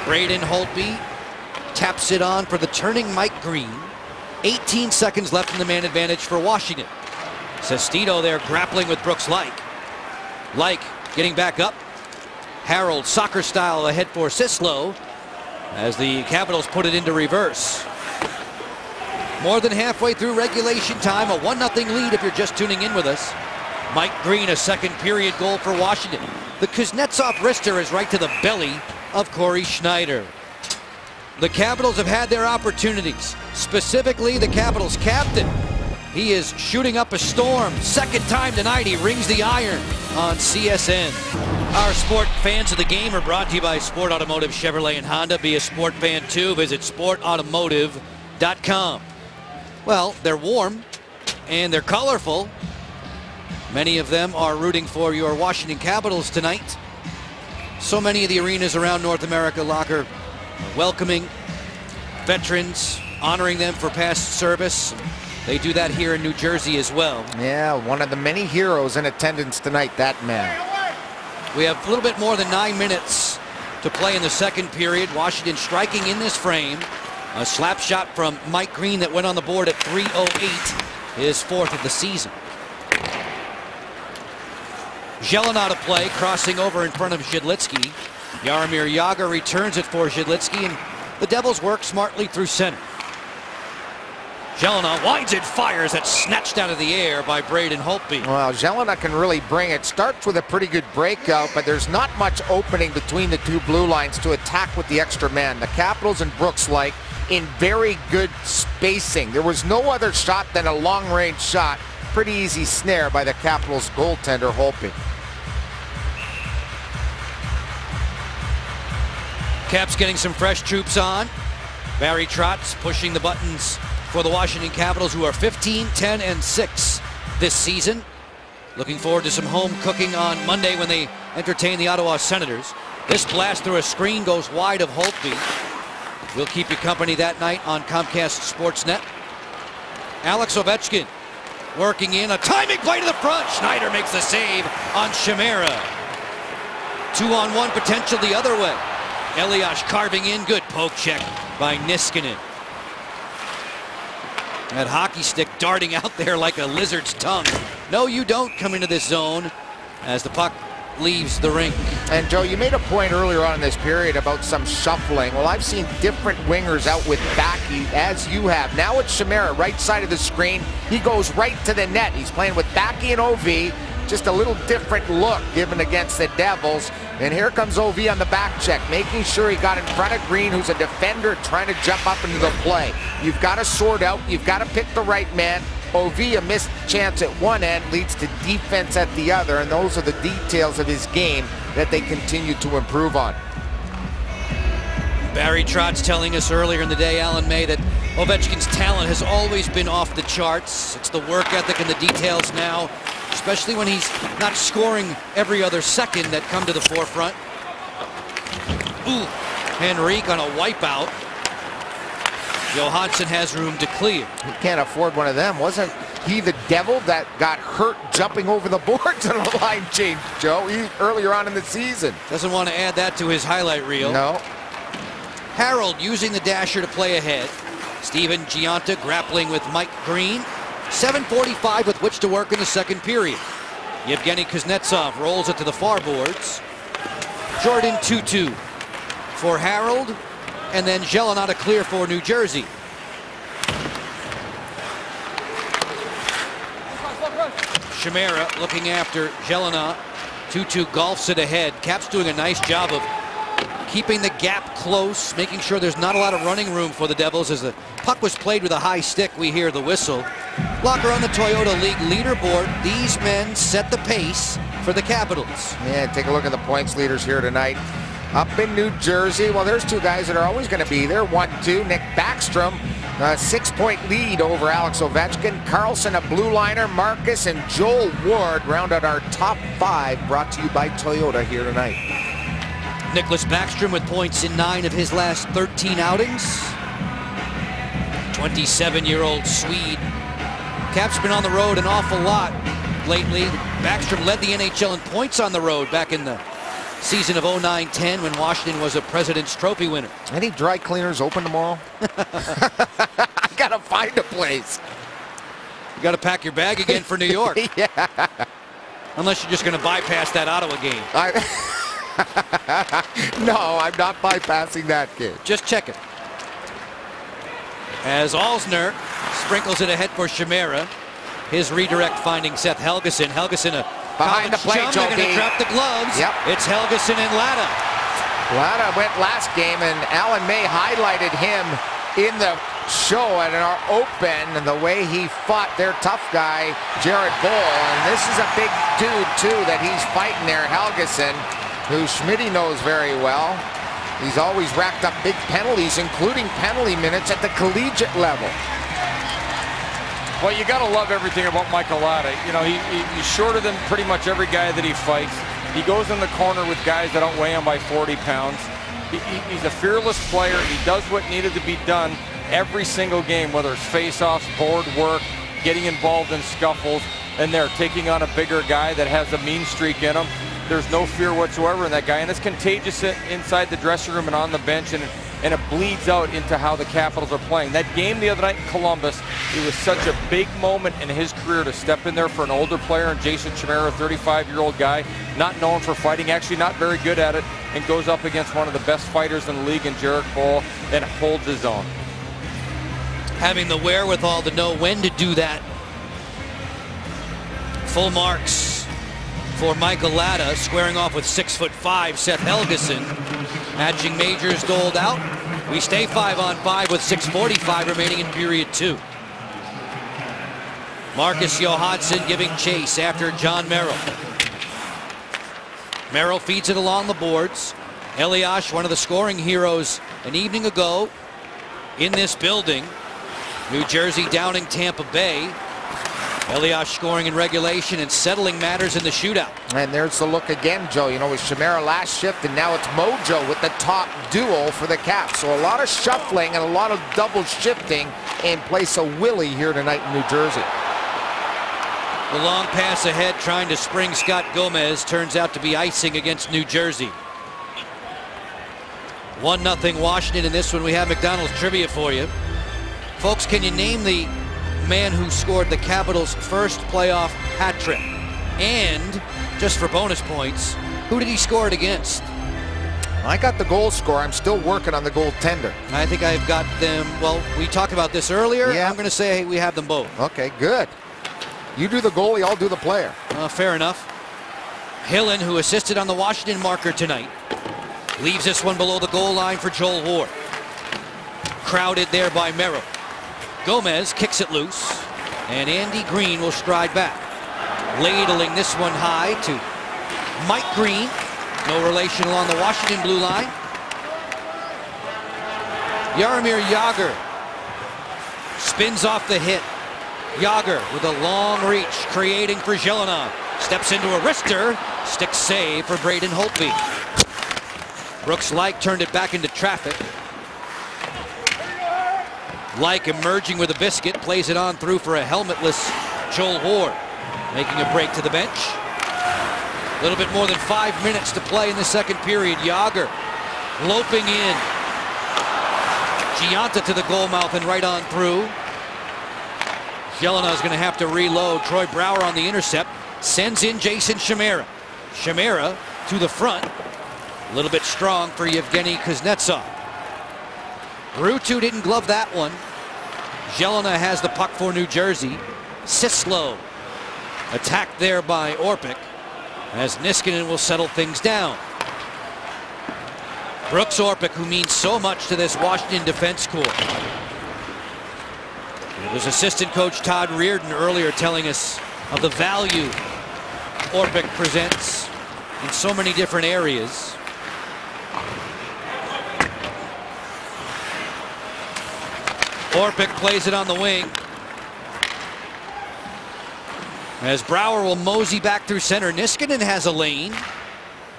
Braden Holtby taps it on for the turning Mike Green. 18 seconds left in the man advantage for Washington. Sestito there grappling with Brooks Laich. Laich getting back up. Harold soccer style ahead for Sislo as the Capitals put it into reverse. More than halfway through regulation time, a 1-0 lead if you're just tuning in with us. Mike Green, a second period goal for Washington. The Kuznetsov wrister is right to the belly of Corey Schneider. The Capitals have had their opportunities, specifically the Capitals captain. He is shooting up a storm. Second time tonight he rings the iron on CSN. Our sport fans of the game are brought to you by Sport Automotive Chevrolet and Honda. Be a sport fan too. Visit sportautomotive.com. Well, they're warm and they're colorful. Many of them are rooting for your Washington Capitals tonight. So many of the arenas around North America, Locker, welcoming veterans, honoring them for past service. They do that here in New Jersey as well. Yeah, one of the many heroes in attendance tonight, that man. We have a little bit more than 9 minutes to play in the second period. Washington striking in this frame. A slap shot from Mike Green that went on the board at 3:08, his fourth of the season. Jelena to play, crossing over in front of Zhidlitsky. Jaromir Jagr returns it for Zhidlitsky, and the Devils work smartly through center. Jelena winds it, fires. That's snatched out of the air by Braden Holtby. Well, Jelena can really bring it. Starts with a pretty good breakout, but there's not much opening between the two blue lines to attack with the extra man. The Capitals and Brooks Laich in very good spacing. There was no other shot than a long-range shot. Pretty easy snare by the Capitals goaltender Holtby. Caps getting some fresh troops on. Barry Trotz pushing the buttons for the Washington Capitals, who are 15-10-6 this season. Looking forward to some home cooking on Monday when they entertain the Ottawa Senators. This blast through a screen goes wide of Holtby. We'll keep you company that night on Comcast Sportsnet. Alex Ovechkin working in a timing play to the front. Schneider makes the save on Chimera. 2-on-1 potential the other way. Elias carving in. Good poke check by Niskanen. That hockey stick darting out there like a lizard's tongue. No, you don't come into this zone as the puck leaves the rink. And Joe, you made a point earlier on in this period about some shuffling. Well, I've seen different wingers out with Backy as you have. Now it's Chimera, right side of the screen. He goes right to the net. He's playing with Backy and OV. Just a little different look given against the Devils. And here comes OV on the back check, making sure he got in front of Green, who's a defender trying to jump up into the play. You've got to sort out. You've got to pick the right man. OV, a missed chance at one end, leads to defense at the other, and those are the details of his game that they continue to improve on. Barry Trotz telling us earlier in the day, Alan May, that Ovechkin's talent has always been off the charts. It's the work ethic and the details now, especially when he's not scoring every other second, that come to the forefront. Ooh, Henrique on a wipeout. Johansson has room to clear. He can't afford one of them. Wasn't he the Devil that got hurt jumping over the boards on a line change, Joe, earlier on in the season? Doesn't want to add that to his highlight reel. No. Harold using the dasher to play ahead. Steven Giunta grappling with Mike Green. 7:45 with which to work in the second period. Yevgeny Kuznetsov rolls it to the far boards. Jordan Tootoo for Harold, and then Gelinas clear for New Jersey. Chimera looking after Gelinas. Tootoo golfs it ahead. Cap's doing a nice job of keeping the gap close, making sure there's not a lot of running room for the Devils. As the puck was played with a high stick, we hear the whistle. Blocker on the Toyota League leaderboard. These men set the pace for the Capitals. Yeah, take a look at the points leaders here tonight. Up in New Jersey, well, there's two guys that are always going to be there. 1-2, Nick Backstrom, a 6-point lead over Alex Ovechkin. Carlson, a blue liner. Marcus and Joel Ward round out our top 5, brought to you by Toyota here tonight. Nicholas Backstrom with points in 9 of his last 13 outings. 27-year-old Swede. Cap's been on the road an awful lot lately. Backstrom led the NHL in points on the road back in the season of 09-10 when Washington was a President's Trophy winner. Any dry cleaners open tomorrow? I gotta find a place. You gotta pack your bag again for New York. Yeah. Unless you're just gonna bypass that Ottawa game. No, I'm not bypassing that kid. Just check it. As Alzner sprinkles it ahead for Chimera. His redirect finding Seth Helgeson. Helgeson a behind the plate, Joe. They're going to drop the gloves. Yep. It's Helgeson and Latta. Latta went last game, and Alan May highlighted him in the show at our open, and the way he fought their tough guy, Jared Boll. And this is a big dude, too, that he's fighting there, Helgeson, who Schmitty knows very well. He's always racked up big penalties, including penalty minutes at the collegiate level. Well, you got to love everything about Michael Latta. You know, he's shorter than pretty much every guy that he fights. He goes in the corner with guys that outweigh him by 40 pounds. He's a fearless player. He does what needed to be done every single game, whether it's face-offs, board work, getting involved in scuffles, and they're taking on a bigger guy that has a mean streak in him. There's no fear whatsoever in that guy, and it's contagious inside the dressing room and on the bench, and it bleeds out into how the Capitals are playing. That game the other night in Columbus, it was such a big moment in his career to step in there for an older player, and Jason Chimera, a 35-year-old guy, not known for fighting, actually not very good at it, and goes up against one of the best fighters in the league in Jared Boll and holds his own. Having the wherewithal to know when to do that. Full marks for Michael Latta, squaring off with 6'5" Seth Helgeson. Matching majors doled out. We stay 5-on-5 with 6:45 remaining in period 2. Marcus Johansson giving chase after John Merrill. Merrill feeds it along the boards. Elias, one of the scoring heroes an evening ago in this building. New Jersey downing Tampa Bay. Elias scoring in regulation and settling matters in the shootout. And there's the look again, Joe. You know, with Chimera last shift, and now it's Mojo with the top duel for the Caps. So a lot of shuffling and a lot of double shifting in place of Willie here tonight in New Jersey. The long pass ahead trying to spring Scott Gomez turns out to be icing against New Jersey. 1-0 Washington in this one. We have McDonald's trivia for you. Folks, can you name the man who scored the Capitals' first playoff hat trick? And, just for bonus points, who did he score it against? I got the goal scorer. I'm still working on the goaltender. I think I've got them. Well, we talked about this earlier. Yeah. I'm going to say we have them both. Okay, good. You do the goalie, I'll do the player. Fair enough. Hillen, who assisted on the Washington marker tonight, leaves this one below the goal line for Joel Ward. Crowded there by Merrill. Gomez kicks it loose, and Andy Green will stride back. Ladling this one high to Mike Green. No relation along the Washington blue line. Jaromir Jagr spins off the hit. Jagr with a long reach, creating for Zelina. Steps into a wrister. Stick save for Braden Holtby. Brooks Laich turned it back into traffic. Laich emerging with a biscuit, plays it on through for a helmetless Joel Ward. Making a break to the bench. A little bit more than 5 minutes to play in the second period. Jagr loping in. Gianta to the goal mouth and right on through. Zelina is going to have to reload. Troy Brouwer on the intercept. Sends in Jason Chimera. Chimera to the front. A little bit strong for Yevgeny Kuznetsov. Ruutu didn't glove that one. Zelina has the puck for New Jersey. Sislo attacked there by Orpik as Niskanen will settle things down. Brooks Orpik, who means so much to this Washington defense corps. It was assistant coach Todd Reardon earlier telling us of the value Orpik presents in so many different areas. Orpik plays it on the wing. As Brouwer will mosey back through center. Niskanen has a lane.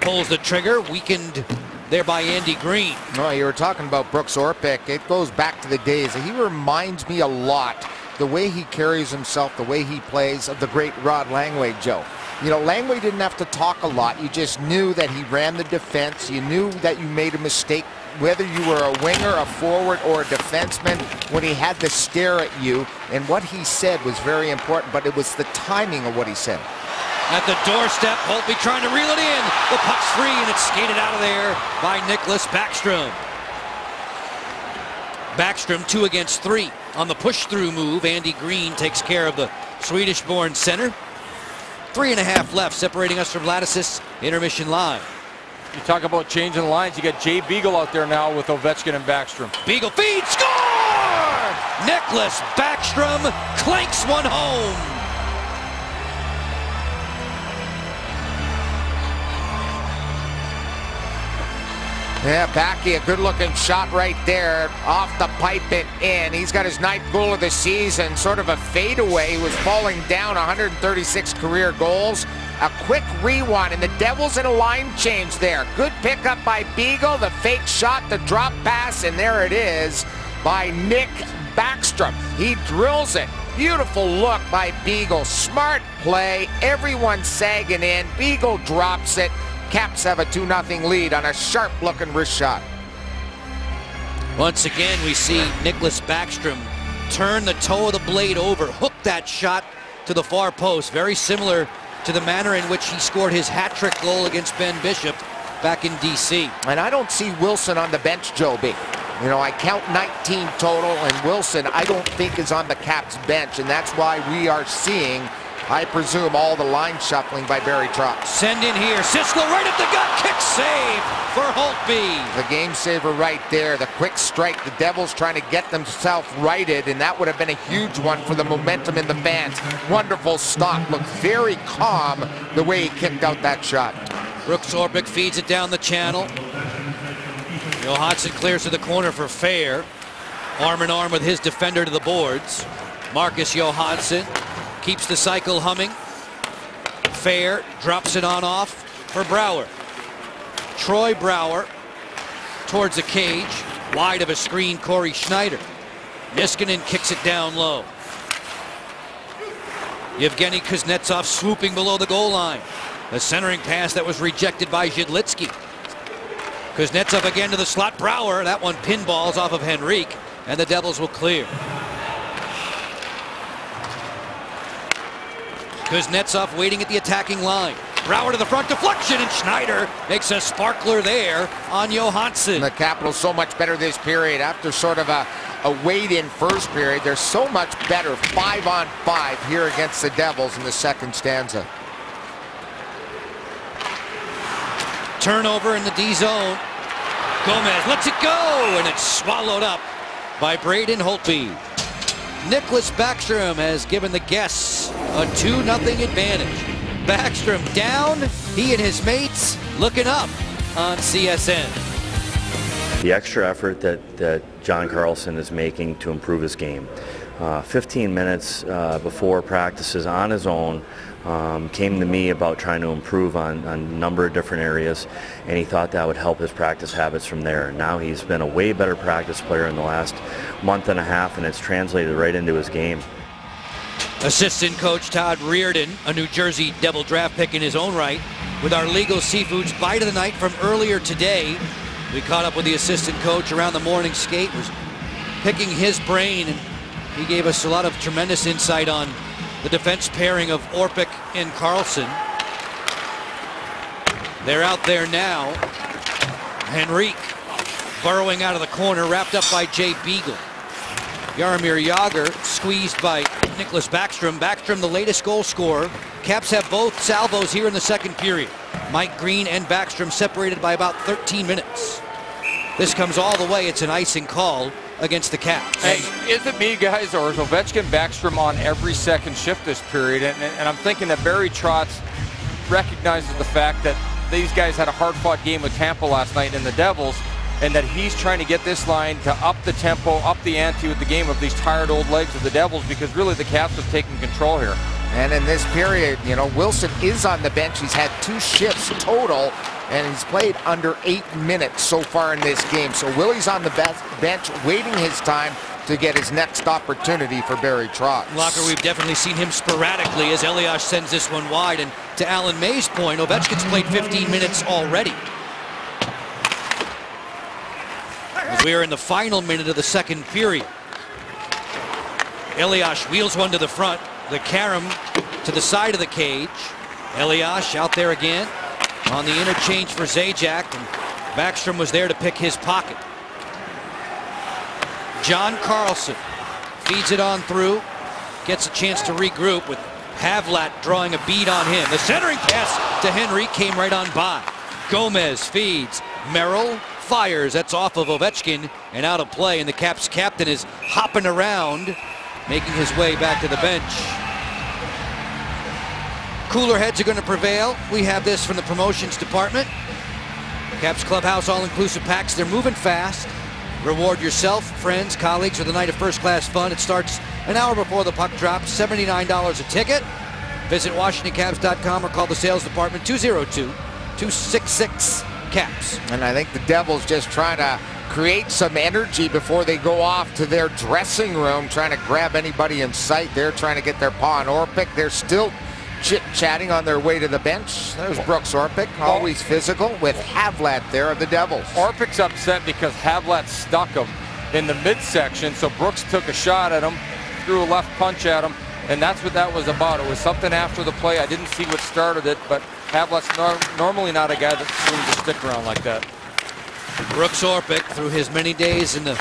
Pulls the trigger. Weakened there by Andy Green. No, you were talking about Brooks Orpik. It goes back to the days. He reminds me a lot, the way he carries himself, the way he plays, of the great Rod Langway, Joe. You know, Langway didn't have to talk a lot. You just knew that he ran the defense. You knew that you made a mistake, whether you were a winger, a forward, or a defenseman, when he had to stare at you. And what he said was very important, but it was the timing of what he said. At the doorstep, Holtby trying to reel it in. The puck's free, and it's skated out of there by Nicklas Backstrom. Backstrom 2 against 3 on the push-through move. Andy Green takes care of the Swedish-born center. 3.5 left, separating us from Lattice's intermission line. You talk about changing lines. You got Jay Beagle out there now with Ovechkin and Backstrom. Beagle feed, score! Nicklas Backstrom clanks one home. Yeah, Backy, a good-looking shot right there, off the pipe and in. He's got his 9th goal of the season, sort of a fadeaway. He was falling down, 136 career goals. A quick rewind, and the Devils in a line change there. Good pickup by Beagle, the fake shot, the drop pass, and there it is by Nick Backstrom. He drills it. Beautiful look by Beagle. Smart play. Everyone sagging in. Beagle drops it. Caps have a 2-0 lead on a sharp-looking wrist shot. Once again, we see Nicklas Backstrom turn the toe of the blade over, hook that shot to the far post. Very similar to the manner in which he scored his hat-trick goal against Ben Bishop back in D.C. And I don't see Wilson on the bench, Joby. You know, I count 19 total, and Wilson I don't think is on the Caps bench, and that's why we are seeing, I presume, all the line shuffling by Barry Trotz. Send in here. Sislo right at the gut. Kick save for Holtby. The game saver right there. The quick strike. The Devils trying to get themselves righted, and that would have been a huge one for the momentum in the fans. Wonderful stop. Looked very calm the way he kicked out that shot. Brooks Orpik feeds it down the channel. Johansson clears to the corner for Fair. Arm in arm with his defender to the boards. Marcus Johansson keeps the cycle humming. Fair drops it on off for Brouwer. Troy Brouwer towards the cage. Wide of a screen, Corey Schneider. Niskanen kicks it down low. Yevgeny Kuznetsov swooping below the goal line. A centering pass that was rejected by Zhidlitsky. Kuznetsov again to the slot. Brouwer, that one pinballs off of Henrique, and the Devils will clear. Kuznetsov waiting at the attacking line. Brouwer to the front, deflection, and Schneider makes a sparkler there on Johansson. The Capitals so much better this period. After sort of a wait-in first period, they're so much better 5-on-5 here against the Devils in the second stanza. Turnover in the D zone. Gomez lets it go, and it's swallowed up by Braden Holtby. Nicklas Backstrom has given the guests a 2-0 advantage. Backstrom down, he and his mates looking up on CSN. The extra effort that John Carlson is making to improve his game. 15 minutes before practices on his own, came to me about trying to improve on a number of different areas, and he thought that would help his practice habits from there. Now he's been a way better practice player in the last month and a half, and it's translated right into his game. Assistant coach Todd Reardon, a New Jersey Devil draft pick in his own right, with our Legal Seafoods Bite of the Night from earlier today. We caught up with the assistant coach around the morning skate, was picking his brain, and he gave us a lot of tremendous insight on the defense pairing of Orpik and Carlson. They're out there now. Henrique burrowing out of the corner, wrapped up by Jay Beagle. Jaromir Jagr squeezed by Nicklas Backstrom. Backstrom, the latest goal scorer. Caps have both salvos here in the second period. Mike Green and Backstrom separated by about 13 minutes. This comes all the way. It's an icing call against the Caps. Hey, is it me, guys, or is Ovechkin Backstrom on every second shift this period? And I'm thinking that Barry Trotz recognizes the fact that these guys had a hard-fought game with Tampa last night in the Devils, and that he's trying to get this line to up the tempo, up the ante with the game of these tired old legs of the Devils, because really the Caps have taken control here. And in this period, you know, Wilson is on the bench. He's had 2 shifts total, and he's played under 8 minutes so far in this game. So Willie's on the bench, waiting his time to get his next opportunity for Barry Trotz. Locker, we've definitely seen him sporadically as Elias sends this one wide. And to Alan May's point, Ovechkin's played 15 minutes already. As we are in the final minute of the second period. Elias wheels one to the front. The carom to the side of the cage. Elias out there again on the interchange for Zajac, and Backstrom was there to pick his pocket. John Carlson feeds it on through, gets a chance to regroup with Havlat drawing a bead on him. The centering pass to Henry came right on by. Gomez feeds. Merrill fires. That's off of Ovechkin and out of play, and the Caps captain is hopping around, making his way back to the bench. Cooler heads are going to prevail. We have this from the promotions department. Caps Clubhouse all-inclusive packs. They're moving fast. Reward yourself, friends, colleagues with a night of first-class fun. It starts an hour before the puck drops. $79 a ticket. Visit WashingtonCaps.com or call the sales department 202-266-CAPS. And I think the Devils just trying to create some energy before they go off to their dressing room, trying to grab anybody in sight. They're trying to get their paw on Orpik. They're still chit-chatting on their way to the bench. There's Brooks Orpik, always physical, with Havlat there of the Devils. Orpik's upset because Havlat stuck him in the midsection, so Brooks took a shot at him, threw a left punch at him, and that's what that was about. It was something after the play. I didn't see what started it, but Havlat's normally not a guy that swings a stick around like that. Brooks Orpik, through his many days in the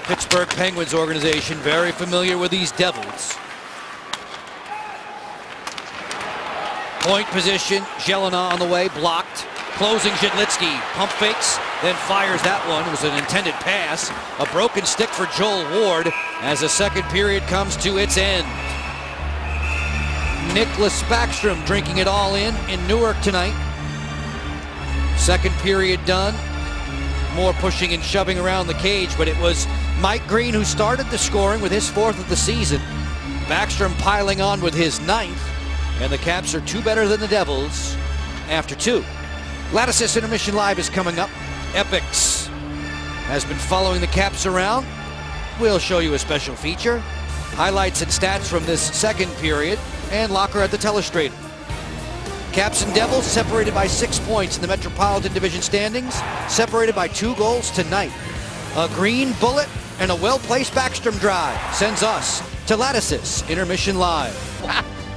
Pittsburgh Penguins organization, very familiar with these Devils. Point position, Jelena on the way, blocked. Closing Zhidlitsky, pump fakes, then fires that one. It was an intended pass. A broken stick for Joel Ward as the second period comes to its end. Nicklas Backstrom drinking it all in Newark tonight. Second period done. More pushing and shoving around the cage, but it was Mike Green who started the scoring with his 4th of the season. Backstrom piling on with his 9th, and the Caps are 2 better than the Devils after 2. Lattice's Intermission Live is coming up. Epix has been following the Caps around. We'll show you a special feature, highlights and stats from this second period, and Locker at the Telestrator. Caps and Devils separated by 6 points in the Metropolitan Division standings, separated by 2 goals tonight. A green bullet and a well-placed Backstrom drive sends us to Lattice's Intermission Live.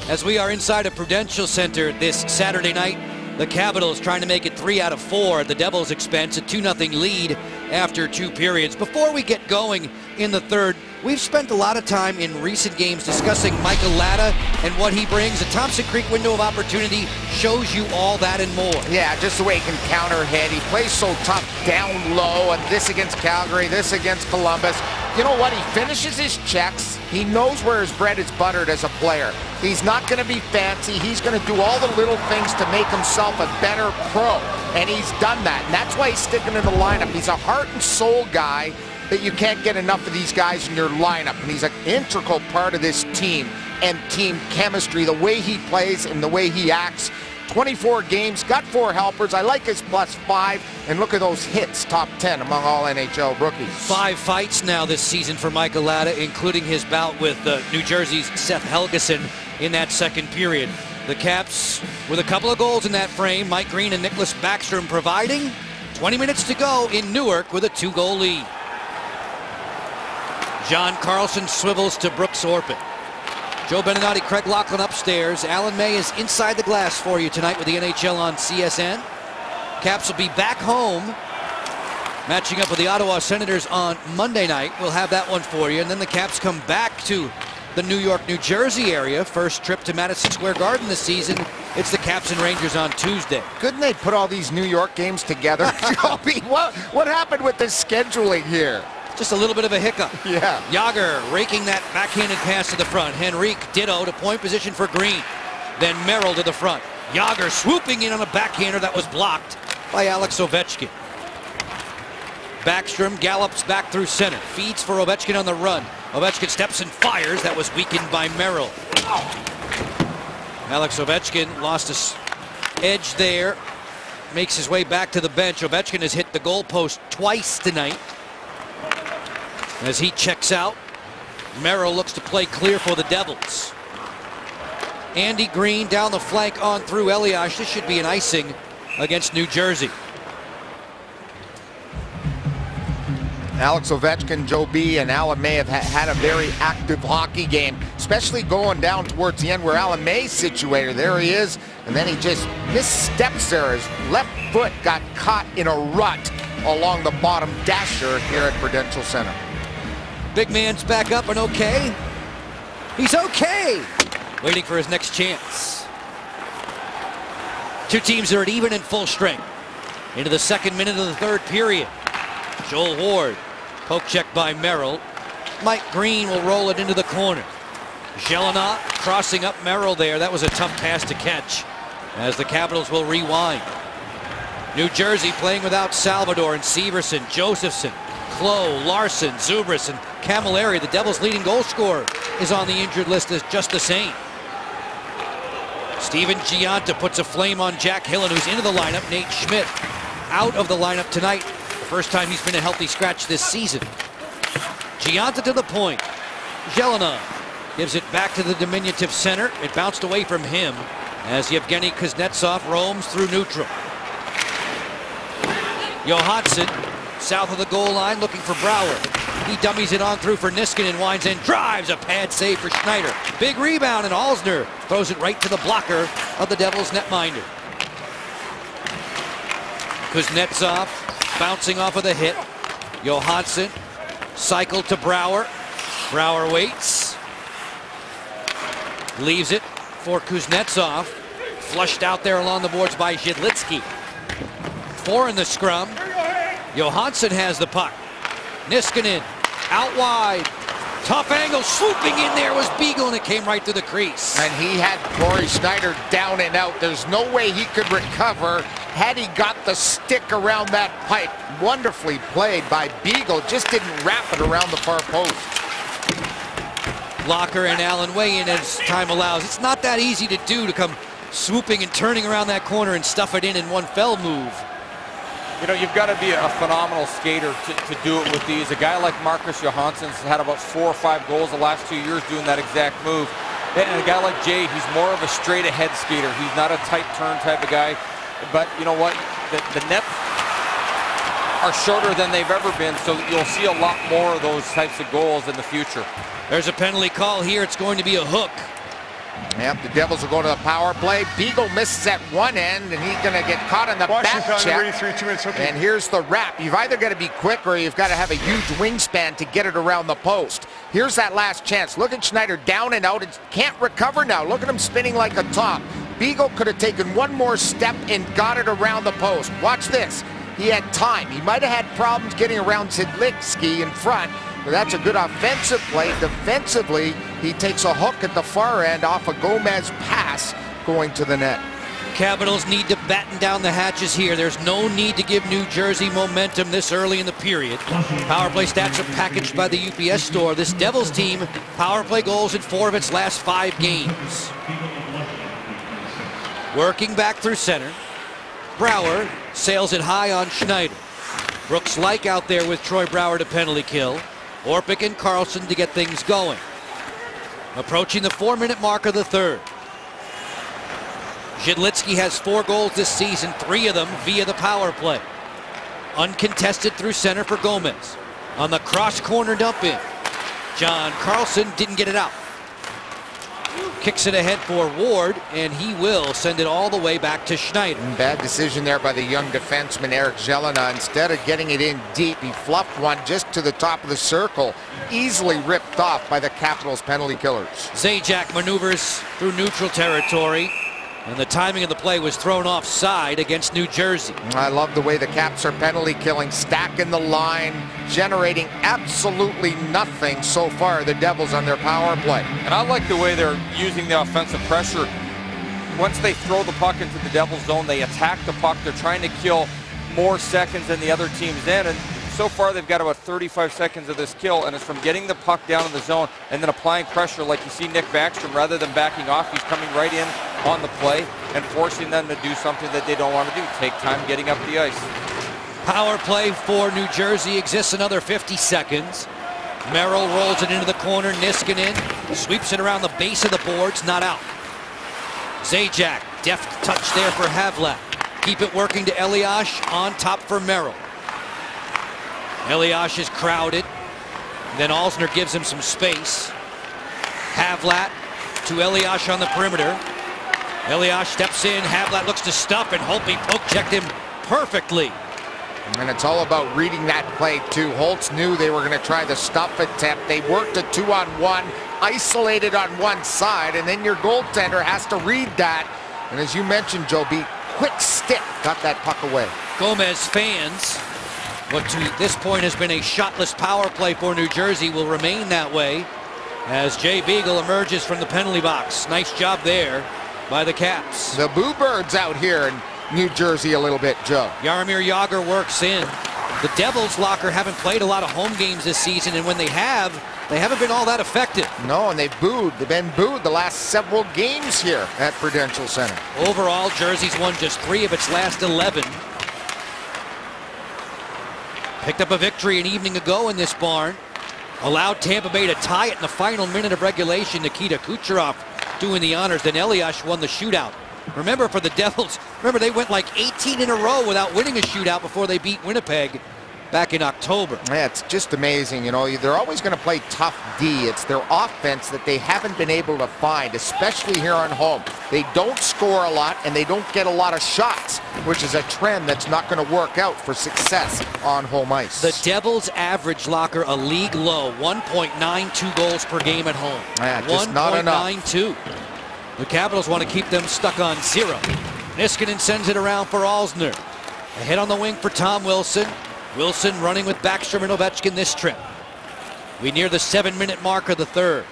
As we are inside of Prudential Center this Saturday night, the Capitals trying to make it 3 out of 4 at the Devils' expense, a 2-0 lead after 2 periods. Before we get going in the third, we've spent a lot of time in recent games discussing Michael Latta and what he brings. The Thompson Creek window of opportunity shows you all that and more. Yeah, just the way he can counter hit. He plays so tough down low, and this against Calgary, this against Columbus. You know what? He finishes his checks. He knows where his bread is buttered as a player. He's not going to be fancy. He's going to do all the little things to make himself a better pro, and he's done that. And that's why he's sticking in the lineup. He's a heart and soul guy that you can't get enough of these guys in your lineup, and he's an integral part of this team and team chemistry, the way he plays and the way he acts. 24 games, got 4 helpers. I like his +5, and look at those hits, top 10 among all NHL rookies. 5 fights now this season for Michael Latta, including his bout with New Jersey's Seth Helgeson in that second period. The Caps with a couple of goals in that frame, Mike Green and Nicklas Backstrom providing. 20 minutes to go in Newark with a 2-goal lead. John Carlson swivels to Brooks Orpik. Joe Beninati, Craig Laughlin upstairs. Alan May is inside the glass for you tonight with the NHL on CSN. Caps will be back home, matching up with the Ottawa Senators on Monday night. We'll have that one for you. And then the Caps come back to the New York, New Jersey area. First trip to Madison Square Garden this season. It's the Caps and Rangers on Tuesday. Couldn't they put all these New York games together? Joby, what happened with the scheduling here? Just a little bit of a hiccup. Yeah. Yager raking that backhanded pass to the front. Henrique ditto to point position for Green. Then Merrill to the front. Yager swooping in on a backhander that was blocked by Alex Ovechkin. Backstrom gallops back through center. Feeds for Ovechkin on the run. Ovechkin steps and fires. That was weakened by Merrill. Alex Ovechkin lost his edge there. Makes his way back to the bench. Ovechkin has hit the goalpost twice tonight. As he checks out, Merrill looks to play clear for the Devils. Andy Green down the flank on through Elias. This should be an icing against New Jersey. Alex Ovechkin, Joe B, and Alan May have had a very active hockey game, especially going down towards the end where Alan May's situated. There he is, and then he just missteps there. His left foot got caught in a rut along the bottom dasher here at Prudential Center. Big man's back up and okay. He's okay. Waiting for his next chance. 2 teams are at even and full strength. Into the 2nd minute of the 3rd period. Joel Ward, poke check by Merrill. Mike Green will roll it into the corner. Jelena crossing up Merrill there. That was a tough pass to catch as the Capitals will rewind. New Jersey playing without Salvador and Severson, Josephson, Klo, Larson, Zubris, and Camilleri. The Devils' leading goal scorer is on the injured list as just the same. Steven Gianta puts a flame on Jack Hillen, who's into the lineup. Nate Schmidt out of the lineup tonight. The first time he's been a healthy scratch this season. Gianta to the point. Jelena gives it back to the diminutive center. It bounced away from him as Yevgeny Kuznetsov roams through neutral. Johansson south of the goal line looking for Brouwer. He dummies it on through for Niskanen and winds and drives. A pad save for Schneider. Big rebound, and Alsner throws it right to the blocker of the Devils netminder. Kuznetsov bouncing off of the hit. Johansson cycled to Brouwer. Brouwer waits. Leaves it for Kuznetsov. Flushed out there along the boards by Zhidlitsky. 4 in the scrum. Johansson has the puck. Niskanen out wide. Tough angle, swooping in there was Beagle, and it came right through the crease. And he had Corey Schneider down and out. There's no way he could recover had he got the stick around that pipe. Wonderfully played by Beagle, just didn't wrap it around the far post. Locker and Allen weigh in as time allows. It's not that easy to do, to come swooping and turning around that corner and stuff it in one fell move. You know, you've got to be a phenomenal skater to do it with these. A guy like Marcus Johansson's had about 4 or 5 goals the last 2 years doing that exact move. And a guy like Jay, he's more of a straight ahead skater. He's not a tight turn type of guy. But you know what? The nets are shorter than they've ever been, so you'll see a lot more of those types of goals in the future. There's a penalty call here. It's going to be a hook. Yep, the Devils will go to the power play. Beagle misses at one end, and he's going to get caught in the back check. And here's the wrap. You've either got to be quick or you've got to have a huge wingspan to get it around the post. Here's that last chance. Look at Schneider down and out. It can't recover now. Look at him spinning like a top. Beagle could have taken one more step and got it around the post. Watch this. He had time. He might have had problems getting around Zidlicky in front, but that's a good offensive play. Defensively, he takes a hook at the far end off a Gomez pass going to the net. Capitals need to batten down the hatches here. There's no need to give New Jersey momentum this early in the period. Power play stats are packaged by the UPS store. This Devils team, power play goals in 4 of its last 5 games. Working back through center. Brouwer sails it high on Schneider. Brooks Laich out there with Troy Brouwer to penalty kill. Orpik and Carlson to get things going. Approaching the 4-minute mark of the third. Zidlicky has 4 goals this season, 3 of them via the power play. Uncontested through center for Gomez. On the cross corner dump in. John Carlson didn't get it out. Kicks it ahead for Ward, and he will send it all the way back to Schneider. Bad decision there by the young defenseman Eric Zelina. Instead of getting it in deep, he fluffed one just to the top of the circle. Easily ripped off by the Capitals penalty killers. Zajac maneuvers through neutral territory, and the timing of the play was thrown offside against New Jersey. I love the way the Caps are penalty killing, stacking the line, generating absolutely nothing so far, the Devils on their power play. And I like the way they're using the offensive pressure. Once they throw the puck into the Devils zone, they attack the puck. They're trying to kill more seconds than the other team's in. And so far, they've got about 35 seconds of this kill, and it's from getting the puck down in the zone and then applying pressure like you see Nick Backstrom. Rather than backing off, he's coming right in on the play and forcing them to do something that they don't want to do, take time getting up the ice. Power play for New Jersey exists another 50 seconds. Merrill rolls it into the corner. Niskanen sweeps it around the base of the boards, not out. Zajac, deft touch there for Havlat. Keep it working to Elias, on top for Merrill. Elias is crowded. Then Alzner gives him some space. Havlat to Elias on the perimeter. Elias steps in. Havlat looks to stuff, and Holtby poke checked him perfectly. And it's all about reading that play too. Holtz knew they were going to try the stuff attempt. They worked a 2-on-1, isolated on one side, and then your goaltender has to read that. And as you mentioned, Joby, quick stick got that puck away. Gomez fans, what to this point has been a shotless power play for New Jersey, will remain that way as Jay Beagle emerges from the penalty box. Nice job there by the Caps. The Boo Birds out here in New Jersey a little bit, Joe. Jaromir Jagr works in. The Devils, Locker, haven't played a lot of home games this season, and when they haven't been all that effective. No, and they've been booed the last several games here at Prudential Center. Overall, Jersey's won just 3 of its last 11. Picked up a victory an evening ago in this barn. Allowed Tampa Bay to tie it in the final minute of regulation. Nikita Kucherov doing the honors. Then Elias won the shootout. Remember, for the Devils, they went like 18 in a row without winning a shootout before they beat Winnipeg back in October. Yeah, it's just amazing. You know, they're always going to play tough D. It's their offense that they haven't been able to find, especially here on home. They don't score a lot, and they don't get a lot of shots, which is a trend that's not going to work out for success on home ice. The Devils average, Locker, a league low 1.92 goals per game at home. Yeah, just not enough. 1.92. The Capitals want to keep them stuck on 0. Niskanen sends it around for Alzner. Ahead on the wing for Tom Wilson. Wilson running with Backstrom and Ovechkin this trip. We near the 7-minute mark of the third.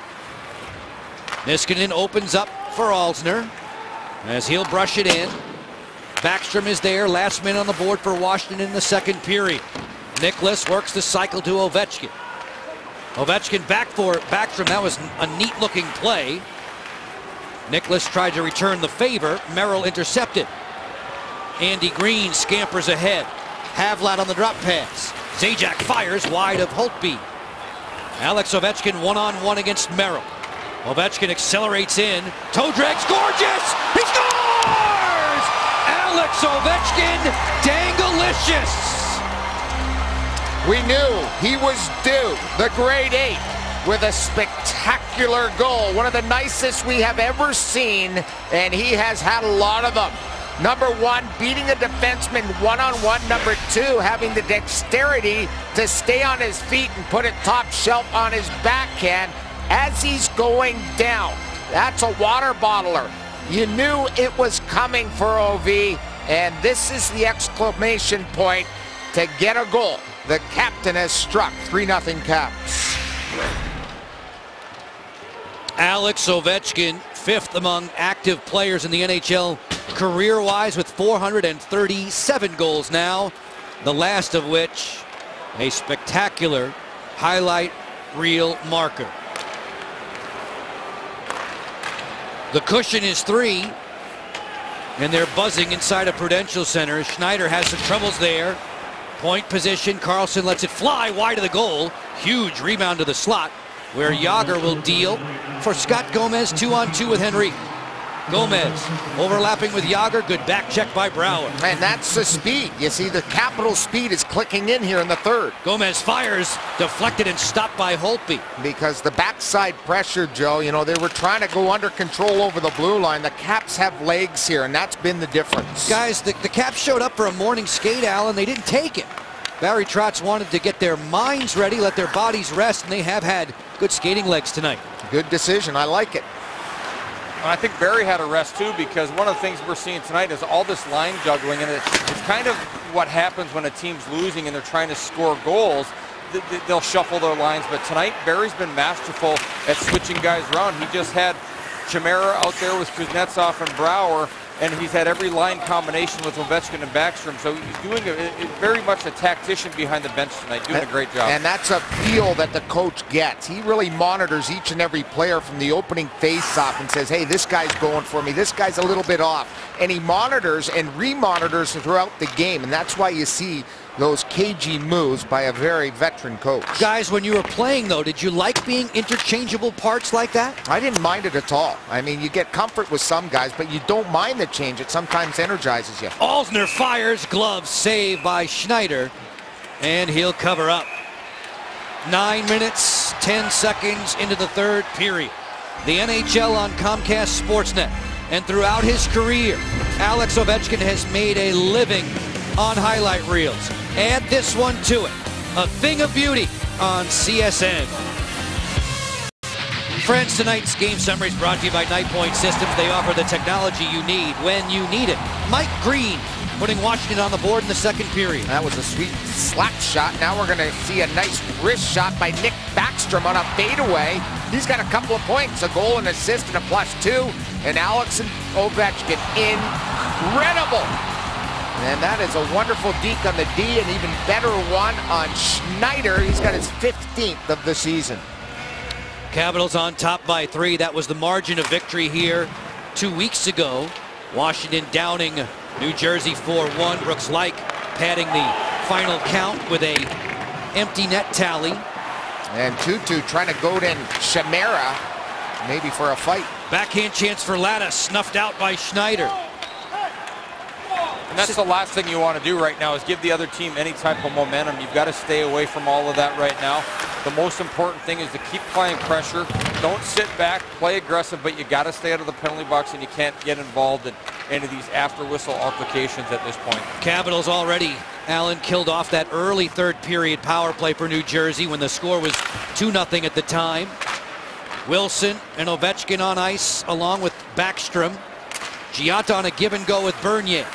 Niskanen opens up for Alzner as he'll brush it in. Backstrom is there, last minute on the board for Washington in the second period. Nicholas works the cycle to Ovechkin. Ovechkin back for Backstrom. That was a neat-looking play. Nicholas tried to return the favor. Merrill intercepted. Andy Green scampers ahead. Havlat on the drop pass. Zajac fires wide of Holtby. Alex Ovechkin one-on-one against Merrill. Ovechkin accelerates in. Toe drags, gorgeous! He scores! Alex Ovechkin, dangalicious! We knew he was due, the grade 8, with a spectacular goal. One of the nicest we have ever seen, and he has had a lot of them. Number 1, beating a defenseman one-on-one. Number 2, having the dexterity to stay on his feet and put it top shelf on his backhand as he's going down. That's a water bottler. You knew it was coming for OV, and this is the exclamation point to get a goal. The captain has struck. 3-0 Caps. Alex Ovechkin, 5th among active players in the NHL career-wise with 437 goals now, the last of which a spectacular highlight reel marker. The cushion is 3, and they're buzzing inside of Prudential Center. Schneider has some troubles there. Point position, Karlsson lets it fly wide of the goal. Huge rebound to the slot, where Jágr will deal for Scott Gomez, 2-on-2 with Henry. Gomez overlapping with Jágr. Good back check by Brouwer. And that's the speed. You see the capital speed is clicking in here in the third. Gomez fires, deflected and stopped by Holtby. Because the backside pressure, Joe, you know, they were trying to go under control over the blue line. The Caps have legs here, and that's been the difference. Guys, the Caps showed up for a morning skate, Alan. They didn't take it. Barry Trotz wanted to get their minds ready, let their bodies rest, and they have had good skating legs tonight. Good decision. I like it. I think Barry had a rest too, because one of the things we're seeing tonight is all this line juggling, and it's kind of what happens when a team's losing and they're trying to score goals. They'll shuffle their lines, but tonight Barry's been masterful at switching guys around. He just had Chimera out there with Kuznetsov and Brouwer, and he's had every line combination with Ovechkin and Backstrom. So he's doing very much a tactician behind the bench tonight, doing a great job. And that's a feel that the coach gets. He really monitors each and every player from the opening face-off and says, hey, this guy's going for me, this guy's a little bit off. And he monitors and remonitors throughout the game, and that's why you see those cagey moves by a very veteran coach. Guys, when you were playing, though, did you like being interchangeable parts like that? I didn't mind it at all. I mean, you get comfort with some guys, but you don't mind the change. It sometimes energizes you. Alzner fires, glove save by Schneider, and he'll cover up. 9 minutes, 10 seconds into the third period. The NHL on Comcast Sportsnet. And throughout his career, Alex Ovechkin has made a living on highlight reels. Add this one to it. A thing of beauty on CSN. Friends, tonight's game summary is brought to you by Night Point Systems. They offer the technology you need when you need it. Mike Green putting Washington on the board in the second period. That was a sweet slap shot. Now we're going to see a nice wrist shot by Nick Backstrom on a fadeaway. He's got a couple of points, a goal, an assist, and a +2. And Alex Ovechkin, incredible. And that is a wonderful deke on the D, and even better one on Schneider. He's got his 15th of the season. Capitals on top by 3. That was the margin of victory here 2 weeks ago. Washington downing New Jersey 4-1. Brooks Laich padding the final count with a empty net tally. And Tutu trying to goad in Chimera, maybe for a fight. Backhand chance for Latta, snuffed out by Schneider. And that's the last thing you want to do right now, is give the other team any type of momentum. You've got to stay away from all of that right now. The most important thing is to keep playing pressure. Don't sit back, play aggressive, but you got to stay out of the penalty box, and you can't get involved in any of these after-whistle altercations at this point. Capitals already, Allen, killed off that early third period power play for New Jersey when the score was 2-0 at the time. Wilson and Ovechkin on ice along with Backstrom. Gionta on a give and go with Bernier.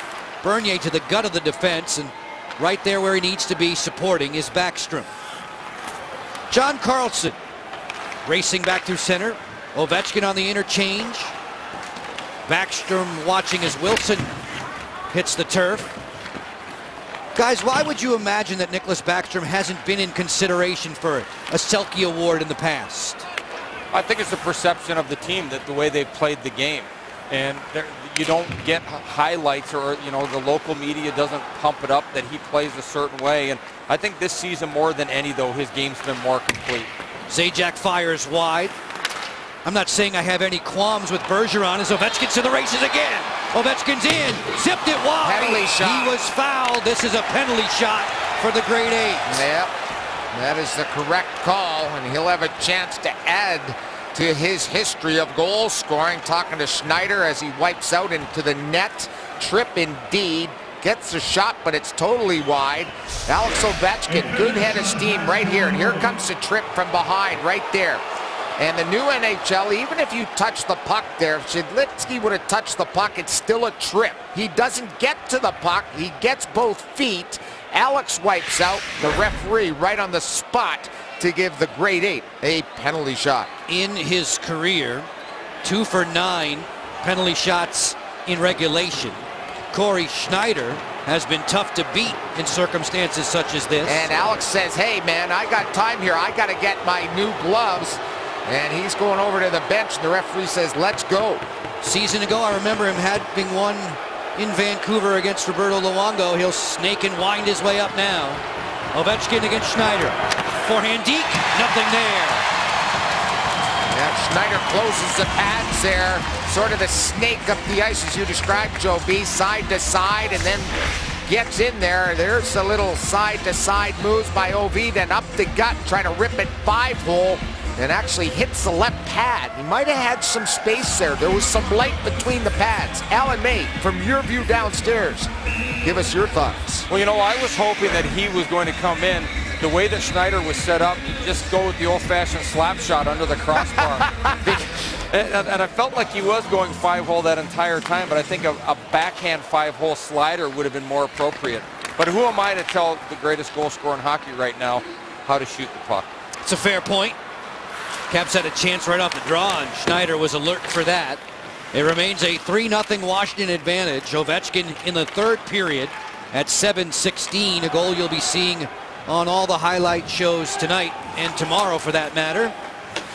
Bernier to the gut of the defense, and right there where he needs to be supporting is Backstrom. John Carlson racing back through center. Ovechkin on the interchange. Backstrom watching as Wilson hits the turf. Guys, why would you imagine that Nicklas Backstrom hasn't been in consideration for a Selke Award in the past? I think it's the perception of the team, that the way they've played the game. And you don't get highlights, or the local media doesn't pump it up that he plays a certain way. And I think this season more than any, though, his game's been more complete. Zajac fires wide. I'm not saying I have any qualms with Bergeron as Ovechkin's to the races again. Ovechkin's in, zipped it wide. Penalty shot. He was fouled. This is a penalty shot for the Great Eight. Yep, that is the correct call, and he'll have a chance to add to his history of goal scoring. Talking to Schneider as he wipes out into the net. Trip indeed. Gets the shot, but it's totally wide. Alex Ovechkin, good head of steam right here. And here comes the trip from behind right there. And the new NHL, even if you touch the puck there, if Shedlitsky would have touched the puck, it's still a trip. He doesn't get to the puck. He gets both feet. Alex wipes out. The referee right on the spot to give the Great Eight a penalty shot. In his career, 2 for 9 penalty shots in regulation. Corey Schneider has been tough to beat in circumstances such as this. And Alex says, hey man, I got time here. I got to get my new gloves. And he's going over to the bench, and the referee says, let's go. Season ago, I remember him having one in Vancouver against Roberto Luongo. He'll snake and wind his way up now. Ovechkin against Schneider. Forehand deke, nothing there. Yeah, Schneider closes the pads there. Sort of the snake up the ice, as you described, Joe B. Side to side, and then gets in there. There's a little side-to-side moves by Ovi, then up the gut, trying to rip it 5-hole. And actually hits the left pad. He might have had some space there. There was some light between the pads. Alan May, from your view downstairs, give us your thoughts. Well, I was hoping that he was going to come in. The way that Schneider was set up, just go with the old-fashioned slap shot under the crossbar. and I felt like he was going 5-hole that entire time, but I think a backhand 5-hole slider would have been more appropriate. But who am I to tell the greatest goal scorer in hockey right now how to shoot the puck? It's a fair point. Caps had a chance right off the draw, and Schneider was alert for that. It remains a 3-0 Washington advantage. Ovechkin in the third period at 7:16, a goal you'll be seeing on all the highlight shows tonight and tomorrow for that matter.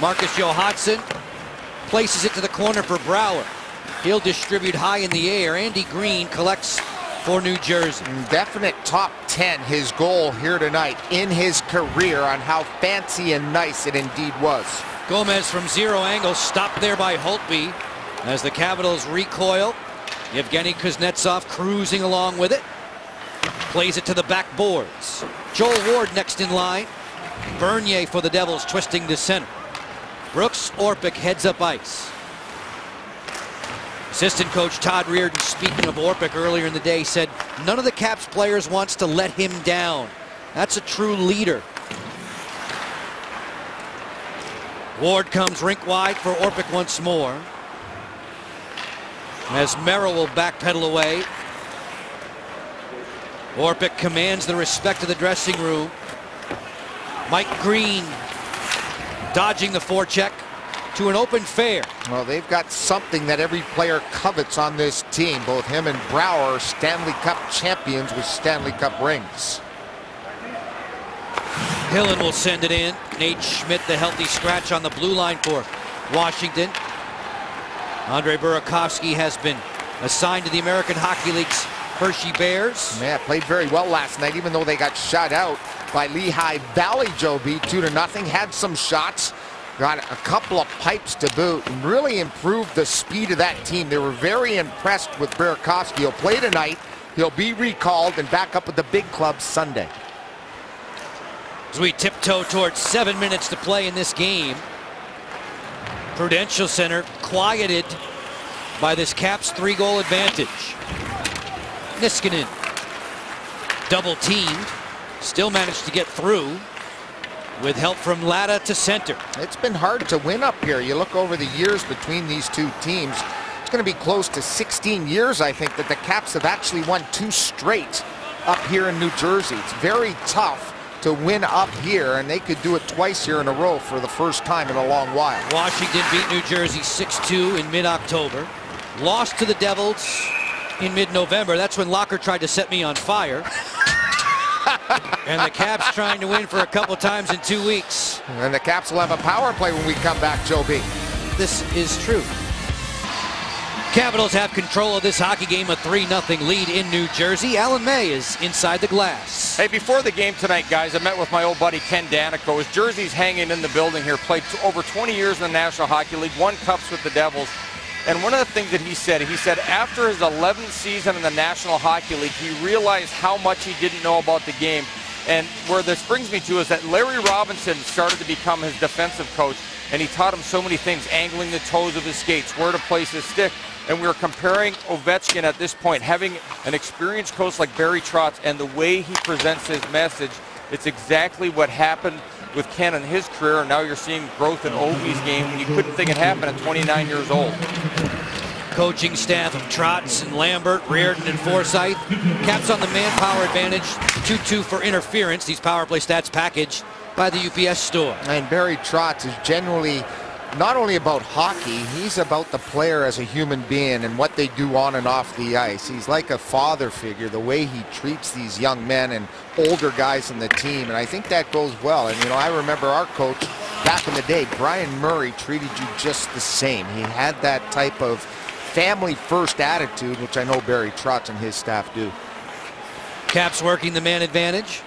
Marcus Johansson places it to the corner for Brouwer. He'll distribute high in the air. Andy Green collects for New Jersey. Definite top 10, his goal here tonight in his career, on how fancy and nice it indeed was. Gomez from zero angle, stopped there by Holtby as the Capitals recoil. Yevgeny Kuznetsov cruising along with it. Plays it to the back boards. Joel Ward next in line. Bernier for the Devils twisting to center. Brooks Orpik heads up ice. Assistant coach Todd Reardon, speaking of Orpik earlier in the day, said none of the Caps players wants to let him down. That's a true leader. Ward comes rink wide for Orpik once more. As Merrill will backpedal away. Orpik commands the respect of the dressing room. Mike Green dodging the forecheck to an open fair. Well, they've got something that every player covets on this team. Both him and Brouwer are Stanley Cup champions with Stanley Cup rings. Hillen will send it in. Nate Schmidt, the healthy scratch on the blue line for Washington. Andre Burakovsky has been assigned to the American Hockey League's Hershey Bears. Yeah, played very well last night, even though they got shut out by Lehigh Valley, Joe B, 2-0. Had some shots. Got a couple of pipes to boot and really improved the speed of that team. They were very impressed with Burakovsky. He'll play tonight. He'll be recalled and back up with the big club Sunday. As we tiptoe towards 7 minutes to play in this game. Prudential Center quieted by this Caps 3-goal advantage. Niskanen double teamed. Still managed to get through with help from Latta to center. It's been hard to win up here. You look over the years between these two teams, it's going to be close to 16 years, I think, that the Caps have actually won 2 straight up here in New Jersey. It's very tough to win up here, and they could do it twice here in a row for the first time in a long while. Washington beat New Jersey 6-2 in mid-October. Lost to the Devils in mid-November. That's when Locker tried to set me on fire. And the Caps trying to win for a couple times in 2 weeks. And the Caps will have a power play when we come back, Joe B. This is true. Capitals have control of this hockey game, a 3-0 lead in New Jersey. Alan May is inside the glass. Hey, before the game tonight, guys, I met with my old buddy Ken Danico. His jersey's hanging in the building here. Played over 20 years in the National Hockey League, won cups with the Devils. And one of the things that he said after his 11th season in the National Hockey League, he realized how much he didn't know about the game. And where this brings me to is that Larry Robinson started to become his defensive coach, and he taught him so many things, angling the toes of his skates, where to place his stick. And we were comparing Ovechkin at this point, having an experienced coach like Barry Trotz, and the way he presents his message. It's exactly what happened with Ken in his career, and now you're seeing growth in Ovi's game when you couldn't think it happened at 29 years old. Coaching staff of Trotz and Lambert, Reardon and Forsyth. Caps on the manpower advantage, 2-2 for interference. These power play stats packaged by the UPS store. And Barry Trotz is genuinely not only about hockey, he's about the player as a human being and what they do on and off the ice. He's like a father figure, the way he treats these young men and older guys in the team, and I think that goes well. And, you know, I remember our coach back in the day, Brian Murray, treated you just the same. He had that type of family-first attitude, which I know Barry Trotz and his staff do. Caps working the man advantage.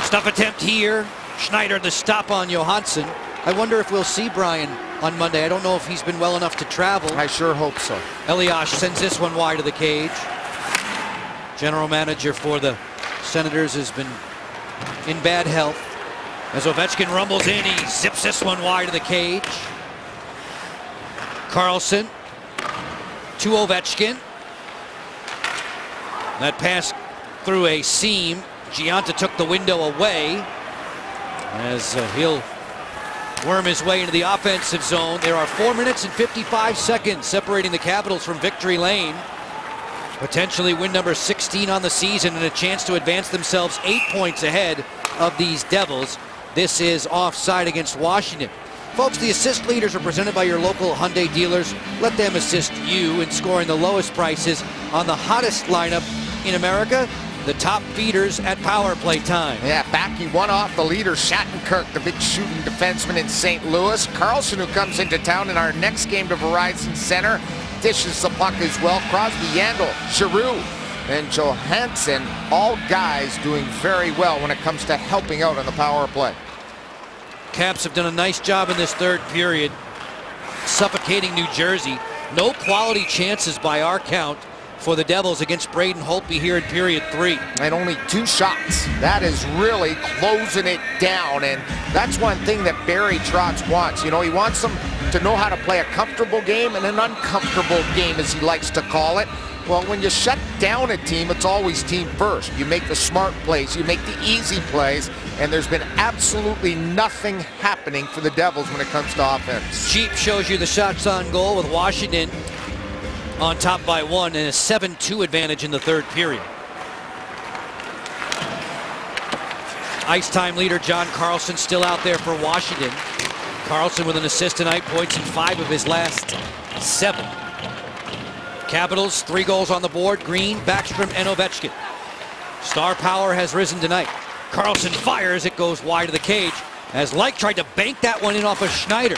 Stuff attempt here. Schneider the stop on Johansson. I wonder if we'll see Brian on Monday. I don't know if he's been well enough to travel. I sure hope so. Elias sends this one wide of the cage. General manager for the Senators has been in bad health. As Ovechkin rumbles in, he zips this one wide of the cage. Carlson to Ovechkin. That pass through a seam. Gianta took the window away as he'll worm his way into the offensive zone. There are 4 minutes and 55 seconds separating the Capitals from victory lane. Potentially win number 16 on the season and a chance to advance themselves 8 points ahead of these Devils. This is offside against Washington. Folks, the assist leaders are presented by your local Hyundai dealers. Let them assist you in scoring the lowest prices on the hottest lineup in America. The top feeders at power play time. Yeah, backing one off the leader, Shattenkirk, the big shooting defenseman in St. Louis. Carlson, who comes into town in our next game to Verizon Center, dishes the puck as well. Crosby, Yandel, Giroux, and Johansson, all guys doing very well when it comes to helping out on the power play. Caps have done a nice job in this third period, suffocating New Jersey. No quality chances by our count for the Devils against Braden Holtby here in period 3. And only 2 shots. That is really closing it down, and that's one thing that Barry Trotz wants. You know, he wants them to know how to play a comfortable game and an uncomfortable game, as he likes to call it. Well, when you shut down a team, it's always team first. You make the smart plays, you make the easy plays, and there's been absolutely nothing happening for the Devils when it comes to offense. Cheap shows you the shots on goal with Washington on top by 1 and a 7-2 advantage in the third period. Ice time leader John Carlson still out there for Washington. Carlson with an assist tonight, points in 5 of his last 7. Capitals 3 goals on the board, Green, Backstrom, and Ovechkin. Star power has risen tonight. Carlson fires, it goes wide of the cage as Like tried to bank that one in off of Schneider.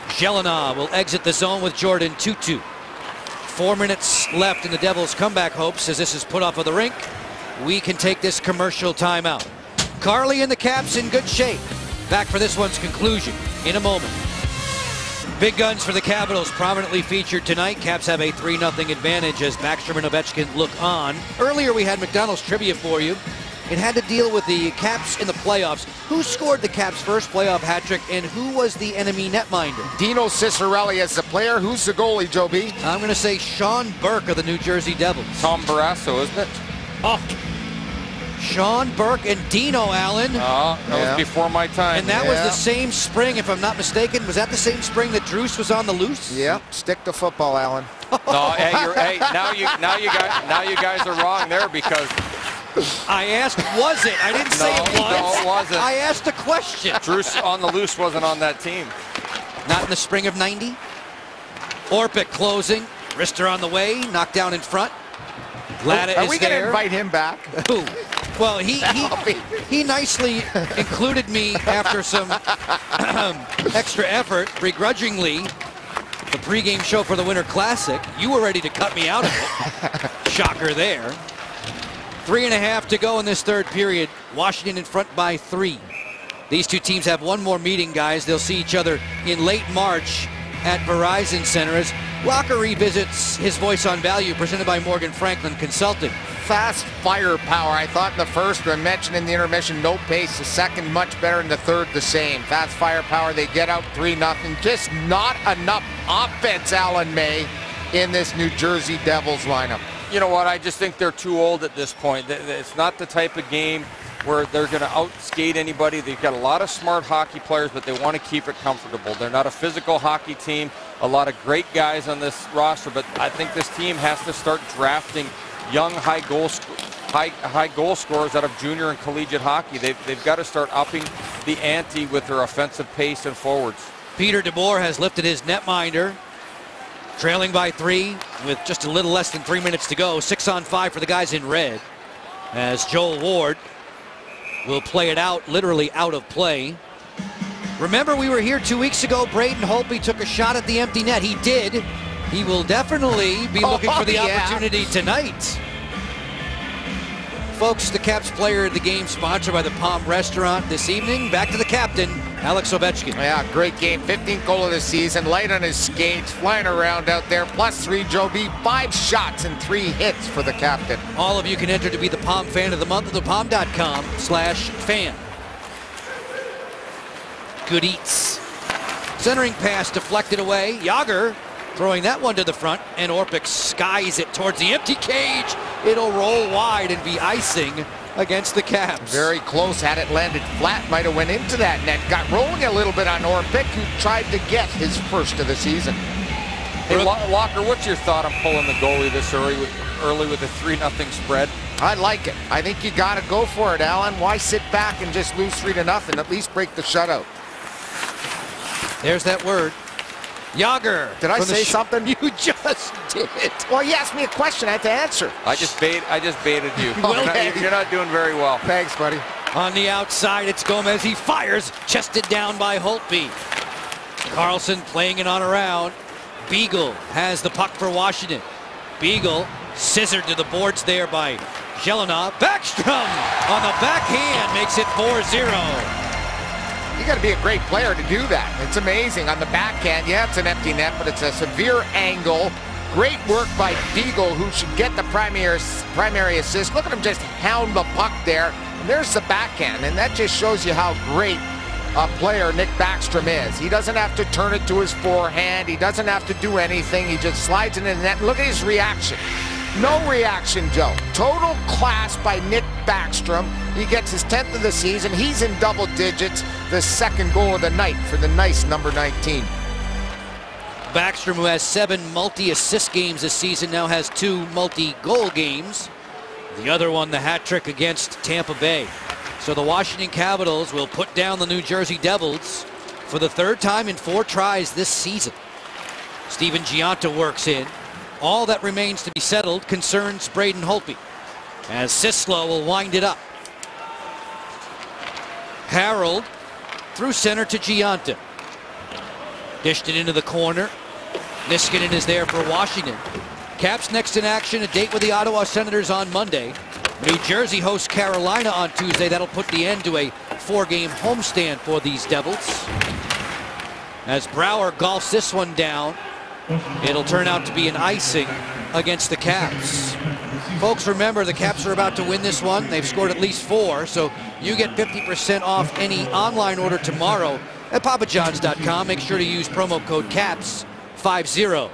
Jelena will exit the zone with Jordan Tootoo. 4 minutes left in the Devils' comeback hopes as this is put off of the rink. We can take this commercial timeout. Carly and the Caps in good shape. Back for this one's conclusion in a moment. Big guns for the Capitals prominently featured tonight. Caps have a 3-0 advantage as Backstrom and Ovechkin look on. Earlier we had McDonald's trivia for you. It had to deal with the Caps in the playoffs. Who scored the Caps' first playoff hat trick and who was the enemy netminder? Dino Ciccarelli as the player. Who's the goalie, Joe B? I'm going to say Sean Burke of the New Jersey Devils. Tom Barrasso, isn't it? Oh, Sean Burke and Dino Allen. That was before my time. And that was the same spring, if I'm not mistaken. Was that the same spring that Druce was on the loose? Yeah, stick to football, Allen. No, hey, now you guys are wrong there because I asked, was it? I didn't say it was. No, it wasn't. I asked a question. Druce on the loose wasn't on that team. Not in the spring of '90. Orpik closing. Rister on the way. Knocked down in front. Latta Are is we going to there. invite him back? Ooh. Well, he nicely included me after some extra effort, begrudgingly, the pregame show for the Winter Classic. You were ready to cut me out of it. Shocker there. 3.5 to go in this third period. Washington in front by 3. These two teams have one more meeting, guys. They'll see each other in late March at Verizon Center as Locker revisits his Voice on Value, presented by Morgan Franklin Consulting. Fast firepower. I thought in the first, I mentioned in the intermission, no pace. The second, much better. In the third, the same. Fast firepower. They get out 3-0. Just not enough offense, Alan May, in this New Jersey Devils lineup. You know what? I just think they're too old at this point. It's not the type of game where they're going to outskate anybody. They've got a lot of smart hockey players, but they want to keep it comfortable. They're not a physical hockey team. A lot of great guys on this roster, but I think this team has to start drafting young high goal scorers out of junior and collegiate hockey. They've got to start upping the ante with their offensive pace and forwards. Peter DeBoer has lifted his netminder, trailing by 3 with just a little less than 3 minutes to go. 6-on-5 for the guys in red, as Joel Ward will play it out, literally out of play. Remember, we were here 2 weeks ago. Braden Holtby took a shot at the empty net. He did. He will definitely be looking for the opportunity tonight. Folks, the Caps player of the game, sponsored by the Palm Restaurant this evening. Back to the captain, Alex Ovechkin. Yeah, great game. 15th goal of the season. Light on his skates, flying around out there. +3, Joe B. 5 shots and 3 hits for the captain. All of you can enter to be the Palm Fan of the Month at thepalm.com/fan. Good eats. Centering pass deflected away. Yager throwing that one to the front, and Orpik skies it towards the empty cage. It'll roll wide and be icing against the Caps. Very close. Had it landed flat, might have went into that net. Got rolling a little bit on Orpik, who tried to get his first of the season. Hey, Locker, what's your thought on pulling the goalie this early with a 3-0 spread? I like it. I think you got to go for it, Alan. Why sit back and just lose 3-0? At least break the shutout. There's that word. Yager. Did I say something? You just did. Well, you asked me a question. I had to answer. I just baited you. Okay. You're not doing very well. Thanks, buddy. On the outside, it's Gomez. He fires, chested down by Holtby. Carlson playing it on around. Beagle has the puck for Washington. Beagle scissored to the boards there by Zelenov. Backstrom on the backhand makes it 4-0. You got to be a great player to do that. It's amazing. On the backhand, yeah, it's an empty net, but it's a severe angle. Great work by Beagle, who should get the primary assist. Look at him just hound the puck there. And there's the backhand, and that just shows you how great a player Nick Backstrom is. He doesn't have to turn it to his forehand. He doesn't have to do anything. He just slides it in the net. Look at his reaction. No reaction, Joe. Total class by Nick Backstrom. He gets his 10th of the season. He's in double digits. The second goal of the night for the nice number 19. Backstrom, who has 7 multi-assist games this season, now has 2 multi-goal games. The other one, the hat trick against Tampa Bay. So the Washington Capitals will put down the New Jersey Devils for the 3rd time in 4 tries this season. Steven Giunta works in. All that remains to be settled concerns Braden Holtby, as Sislo will wind it up. Harold through center to Giunta. Dished it into the corner. Niskanen is there for Washington. Caps next in action, a date with the Ottawa Senators on Monday. New Jersey hosts Carolina on Tuesday. That'll put the end to a 4-game homestand for these Devils. As Brouwer golfs this one down, it'll turn out to be an icing against the Caps. Folks, remember, the Caps are about to win this one. They've scored at least 4, so you get 50% off any online order tomorrow at papajohns.com. Make sure to use promo code CAPS50.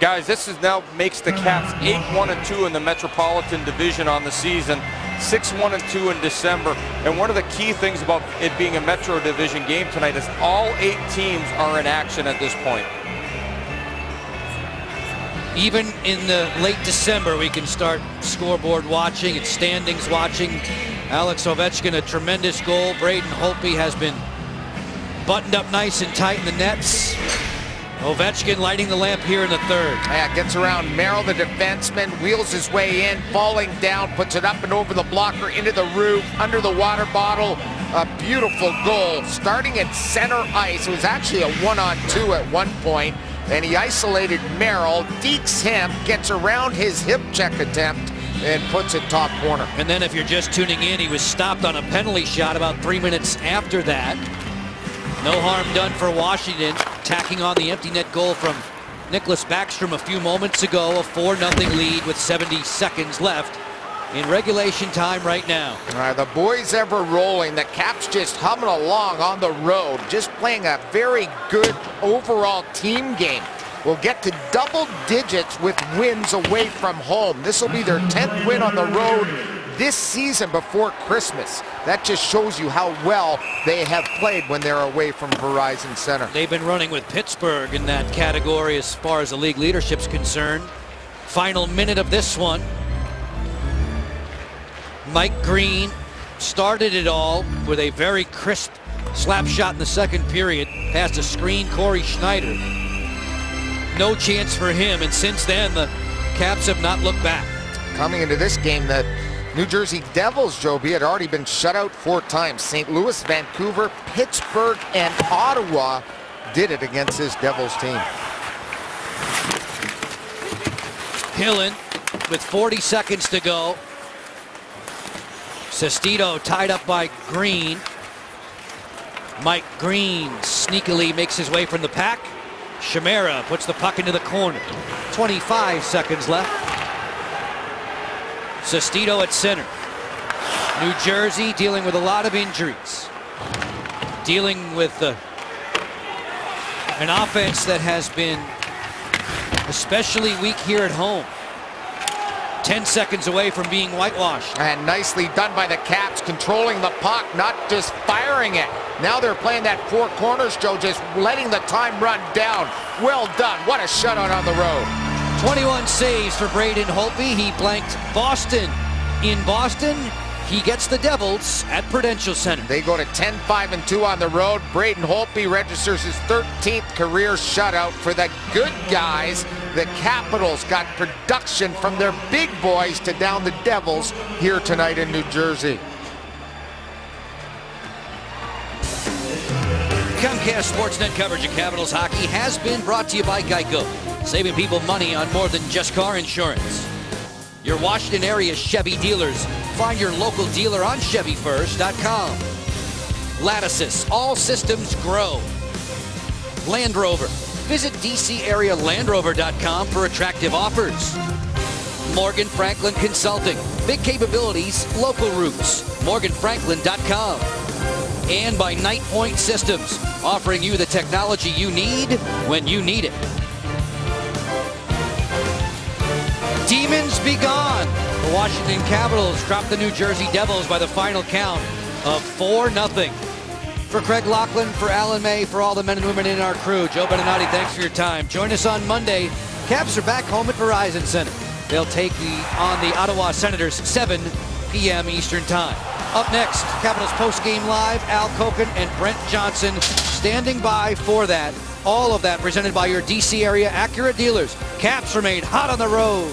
Guys, this now makes the Caps 8-1-2 in the Metropolitan Division on the season. 6-1-2 in December. And one of the key things about it being a Metro Division game tonight is all 8 teams are in action at this point. Even in the late December, we can start scoreboard watching and standings watching. Alex Ovechkin, a tremendous goal. Braden Holtby has been buttoned up nice and tight in the nets. Ovechkin lighting the lamp here in the third. Yeah, gets around Merrill, the defenseman, wheels his way in, falling down, puts it up and over the blocker, into the roof, under the water bottle. A beautiful goal, starting at center ice. It was actually a 1-on-2 at one point, and he isolated Merrill, dekes him, gets around his hip check attempt, and puts it top corner. And then if you're just tuning in, he was stopped on a penalty shot about 3 minutes after that. No harm done for Washington, tacking on the empty net goal from Nicklas Backstrom a few moments ago. A 4-0 lead with 70 seconds left in regulation time right now. The boys ever rolling. The Caps just humming along on the road, just playing a very good overall team game. Will get to double digits with wins away from home. This will be their 10th win on the road this season before Christmas. That just shows you how well they have played when they're away from Verizon Center. They've been running with Pittsburgh in that category as far as the league leadership's concerned. Final minute of this one. Mike Green started it all with a very crisp slap shot in the second period past a screen. Corey Schneider. No chance for him, and since then the Caps have not looked back. Coming into this game, the New Jersey Devils, Joby, had already been shut out 4 times. St. Louis, Vancouver, Pittsburgh, and Ottawa did it against this Devils team. Hillen with 40 seconds to go. Sestito tied up by Green. Mike Green sneakily makes his way from the pack. Chimera puts the puck into the corner. 25 seconds left. Sestito at center. New Jersey dealing with a lot of injuries. Dealing with an offense that has been especially weak here at home. 10 seconds away from being whitewashed. And nicely done by the Caps, controlling the puck, not just firing it. Now they're playing that 4 corners, Joe, just letting the time run down. Well done. What a shutout on the road. 21 saves for Braden Holtby. He blanked Boston in Boston. He gets the Devils at Prudential Center. They go to 10-5-2 on the road. Braden Holtby registers his 13th career shutout for the good guys. The Capitals got production from their big boys to down the Devils here tonight in New Jersey. Comcast Sportsnet coverage of Capitals hockey has been brought to you by Geico, saving people money on more than just car insurance. Your Washington area Chevy dealers. Find your local dealer on ChevyFirst.com. Lattices, all systems grow. Land Rover. Visit DCAreaLandRover.com for attractive offers. Morgan Franklin Consulting. Big capabilities, local roots. MorganFranklin.com. And by Night Point Systems, offering you the technology you need when you need it. Demons be gone. The Washington Capitals dropped the New Jersey Devils by the final count of 4-0. For Craig Laughlin, for Alan May, for all the men and women in our crew, Joe Beninati, thanks for your time. Join us on Monday. Caps are back home at Verizon Center. They'll take on the Ottawa Senators 7 p.m. Eastern Time. Up next, Capitals Post-Game Live, Al Koken and Brent Johnson standing by for that. All of that presented by your DC area Acura dealers. Caps remain hot on the road.